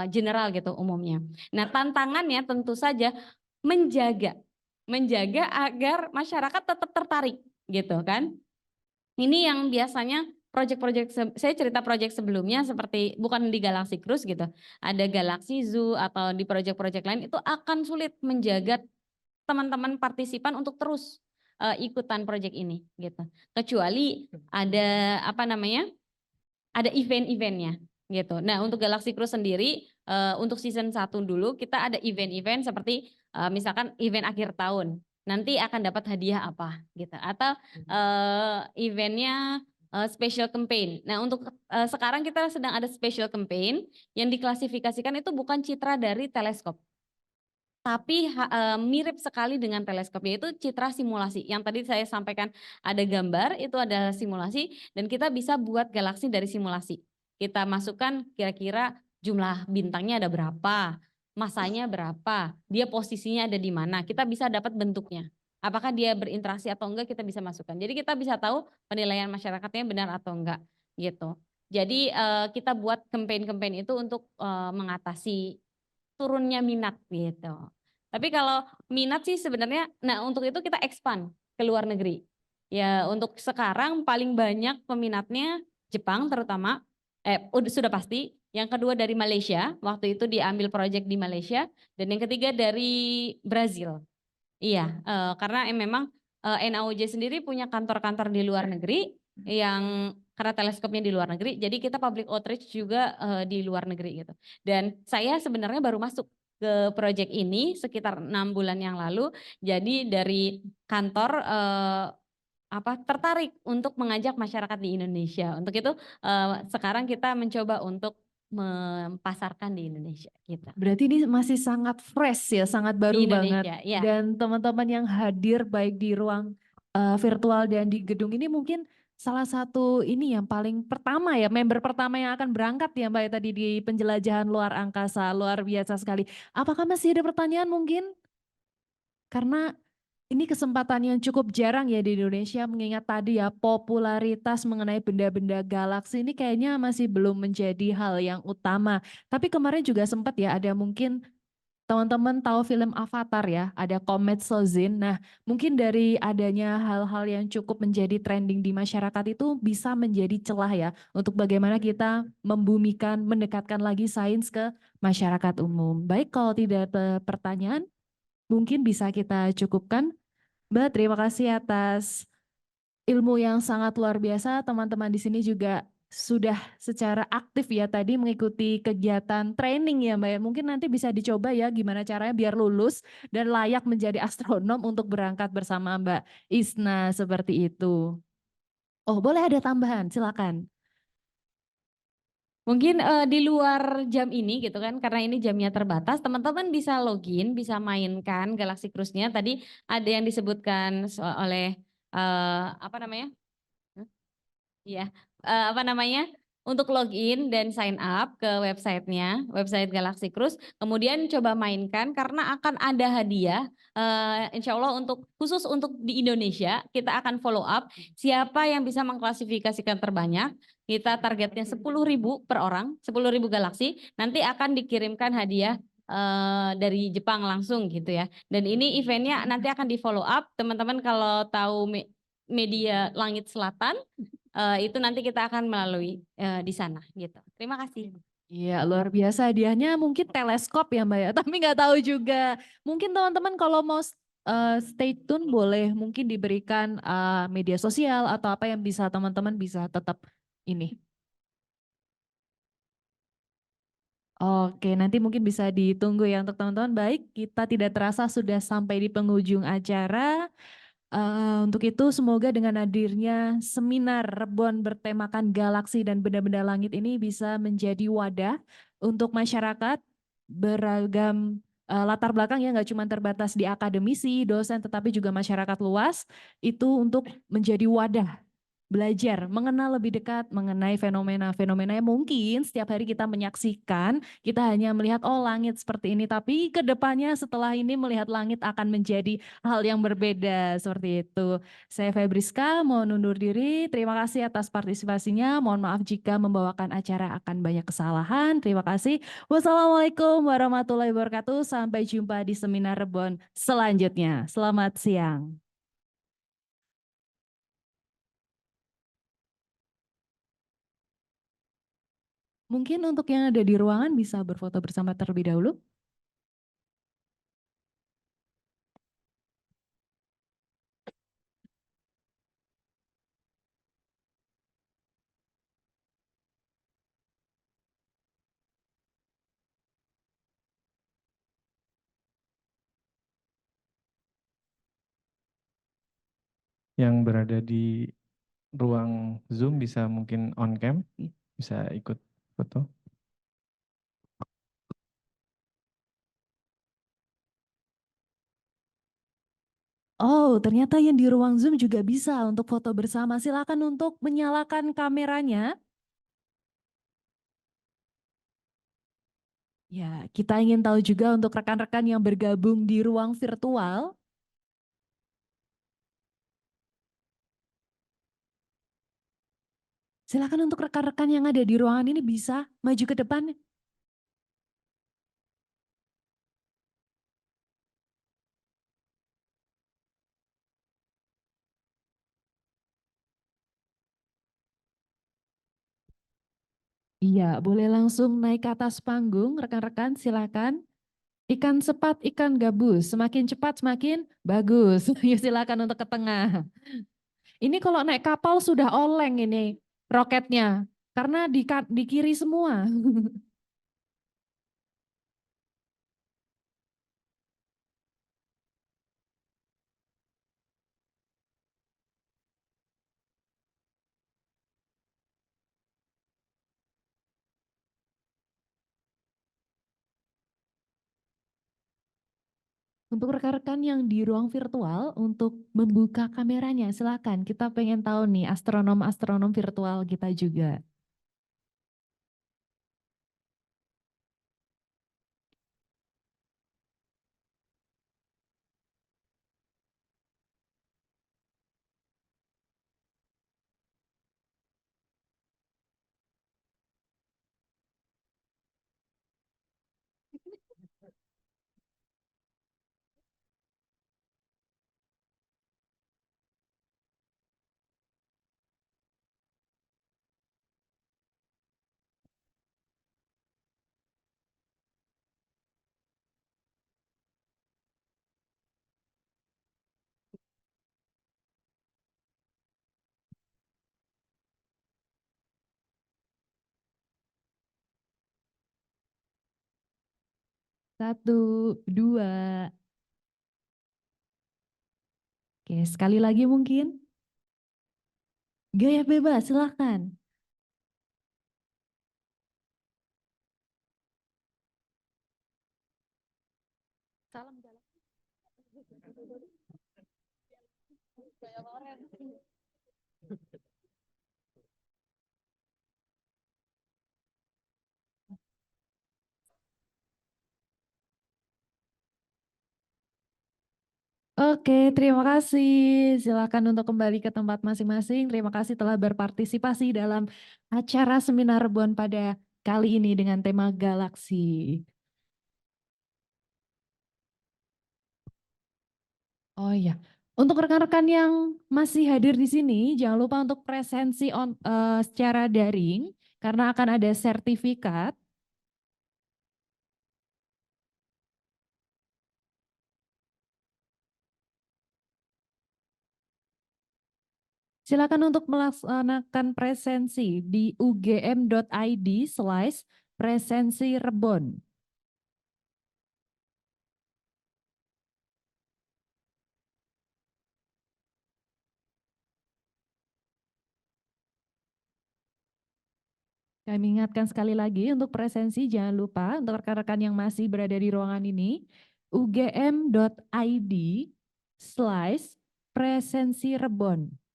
general gitu umumnya. Nah, tantangannya tentu saja menjaga agar masyarakat tetap tertarik gitu kan. Ini yang biasanya proyek-proyek, saya cerita proyek sebelumnya seperti bukan di Galaxy Cruise gitu, ada Galaxy Zoo atau di proyek-proyek lain itu akan sulit menjaga teman-teman partisipan untuk terus ikutan proyek ini gitu. Kecuali ada ada event-eventnya gitu. Nah, untuk Galaxy Cruise sendiri untuk season 1 dulu kita ada event-event seperti misalkan event akhir tahun. Nanti akan dapat hadiah apa gitu atau eventnya special campaign. Nah, untuk sekarang kita sedang ada special campaign yang diklasifikasikan itu bukan citra dari teleskop. Tapi mirip sekali dengan teleskop, yaitu citra simulasi. Yang tadi saya sampaikan ada gambar, itu adalah simulasi dan kita bisa buat galaksi dari simulasi. Kita masukkan kira-kira jumlah bintangnya ada berapa, masanya berapa, dia posisinya ada di mana, kita bisa dapat bentuknya. Apakah dia berinteraksi atau enggak kita bisa masukkan. Jadi kita bisa tahu penilaian masyarakatnya benar atau enggak gitu. Jadi kita buat campaign-campaign itu untuk mengatasi turunnya minat gitu. Tapi kalau minat sih sebenarnya, nah untuk itu kita expand ke luar negeri. Ya untuk sekarang paling banyak peminatnya Jepang terutama, sudah pasti. Yang kedua dari Malaysia, waktu itu diambil proyek di Malaysia. Dan yang ketiga dari Brazil. Iya, karena memang NAOJ sendiri punya kantor-kantor di luar negeri yang karena teleskopnya di luar negeri, jadi kita public outreach juga di luar negeri gitu. Dan saya sebenarnya baru masuk ke proyek ini sekitar 6 bulan yang lalu. Jadi dari kantor tertarik untuk mengajak masyarakat di Indonesia. Untuk itu sekarang kita mencoba untuk mempasarkan di Indonesia gitu. Berarti ini masih sangat fresh ya, sangat baru banget. Ya. Dan teman-teman yang hadir baik di ruang virtual dan di gedung ini mungkin salah satu ini yang paling pertama ya, member pertama yang akan berangkat ya Mbak ya tadi di penjelajahan luar angkasa, luar biasa sekali. Apakah masih ada pertanyaan mungkin? Karena ini kesempatan yang cukup jarang ya di Indonesia mengingat tadi ya popularitas mengenai benda-benda galaksi ini kayaknya masih belum menjadi hal yang utama. Tapi kemarin juga sempat ya ada mungkin teman-teman tahu film Avatar ya, ada Comet Sozin. Nah, mungkin dari adanya hal-hal yang cukup menjadi trending di masyarakat itu bisa menjadi celah ya untuk bagaimana kita membumikan, mendekatkan lagi sains ke masyarakat umum. Baik, kalau tidak ada pertanyaan, mungkin bisa kita cukupkan. Mbak, terima kasih atas ilmu yang sangat luar biasa. Teman-teman di sini juga sudah secara aktif ya tadi mengikuti kegiatan training ya Mbak ya. Mungkin nanti bisa dicoba ya gimana caranya biar lulus dan layak menjadi astronom untuk berangkat bersama Mbak Isna seperti itu. Oh, boleh ada tambahan, silakan. Mungkin di luar jam ini gitu kan, karena ini jamnya terbatas, teman-teman bisa login, bisa mainkan Galaxy Cruise-nya. Tadi ada yang disebutkan oleh apa namanya? Iya, apa namanya? Untuk login dan sign up ke websitenya, website Galaxy Cruise. Kemudian coba mainkan karena akan ada hadiah. Insya Allah khusus untuk di Indonesia kita akan follow up siapa yang bisa mengklasifikasikan terbanyak. Kita targetnya 10.000 per orang, 10.000 Galaxy. Nanti akan dikirimkan hadiah dari Jepang langsung gitu ya. Dan ini eventnya nanti akan di follow up. Teman-teman kalau tahu media Langit Selatan itu nanti kita akan melalui di sana gitu. Terima kasih. Iya luar biasa hadiahnya mungkin teleskop ya Mbak ya, tapi nggak tahu juga. Mungkin teman-teman kalau mau stay tune boleh mungkin diberikan media sosial atau apa yang bisa teman-teman bisa tetap ini. Oke, nanti mungkin bisa ditunggu ya untuk teman-teman. Baik, kita tidak terasa sudah sampai di penghujung acara. Untuk itu semoga dengan hadirnya seminar Rebon bertemakan galaksi dan benda-benda langit ini bisa menjadi wadah untuk masyarakat beragam latar belakang ya nggak cuma terbatas di akademisi, dosen tetapi juga masyarakat luas itu untuk menjadi wadah belajar, mengenal lebih dekat mengenai fenomena-fenomena yang mungkin setiap hari kita menyaksikan, kita hanya melihat oh langit seperti ini, tapi ke depannya setelah ini melihat langit akan menjadi hal yang berbeda seperti itu. Saya Febriska mau undur diri, terima kasih atas partisipasinya, mohon maaf jika membawakan acara akan banyak kesalahan, terima kasih. Wassalamualaikum warahmatullahi wabarakatuh, sampai jumpa di seminar Rebon selanjutnya. Selamat siang. Mungkin untuk yang ada di ruangan bisa berfoto bersama terlebih dahulu. Yang berada di ruang Zoom bisa mungkin on cam, bisa ikut foto. Oh, ternyata yang di ruang Zoom juga bisa untuk foto bersama. Silakan untuk menyalakan kameranya. Ya, kita ingin tahu juga untuk rekan-rekan yang bergabung di ruang virtual. Silakan untuk rekan-rekan yang ada di ruangan ini bisa maju ke depan. Iya, boleh langsung naik ke atas panggung, rekan-rekan silakan. Ikan sepat, ikan gabus, semakin cepat semakin bagus. Yuk silakan untuk ke tengah. Ini kalau naik kapal sudah oleng ini roketnya, karena di kiri semua. Untuk rekan-rekan yang di ruang virtual untuk membuka kameranya, silakan. Kita pengen tahu nih astronom-astronom virtual kita juga. Satu, dua. Oke, sekali lagi mungkin. Gaya bebas, silakan. Salam jalan. Oke, terima kasih. Silakan untuk kembali ke tempat masing-masing. Terima kasih telah berpartisipasi dalam acara seminar Rebon pada kali ini dengan tema galaksi. Oh iya, untuk rekan-rekan yang masih hadir di sini, jangan lupa untuk presensi secara daring karena akan ada sertifikat. Silakan untuk melaksanakan presensi di ugm.id/presensi Rebon. Kami ingatkan sekali lagi untuk presensi, jangan lupa untuk rekan-rekan yang masih berada di ruangan ini, ugm.id/presensi Rebon.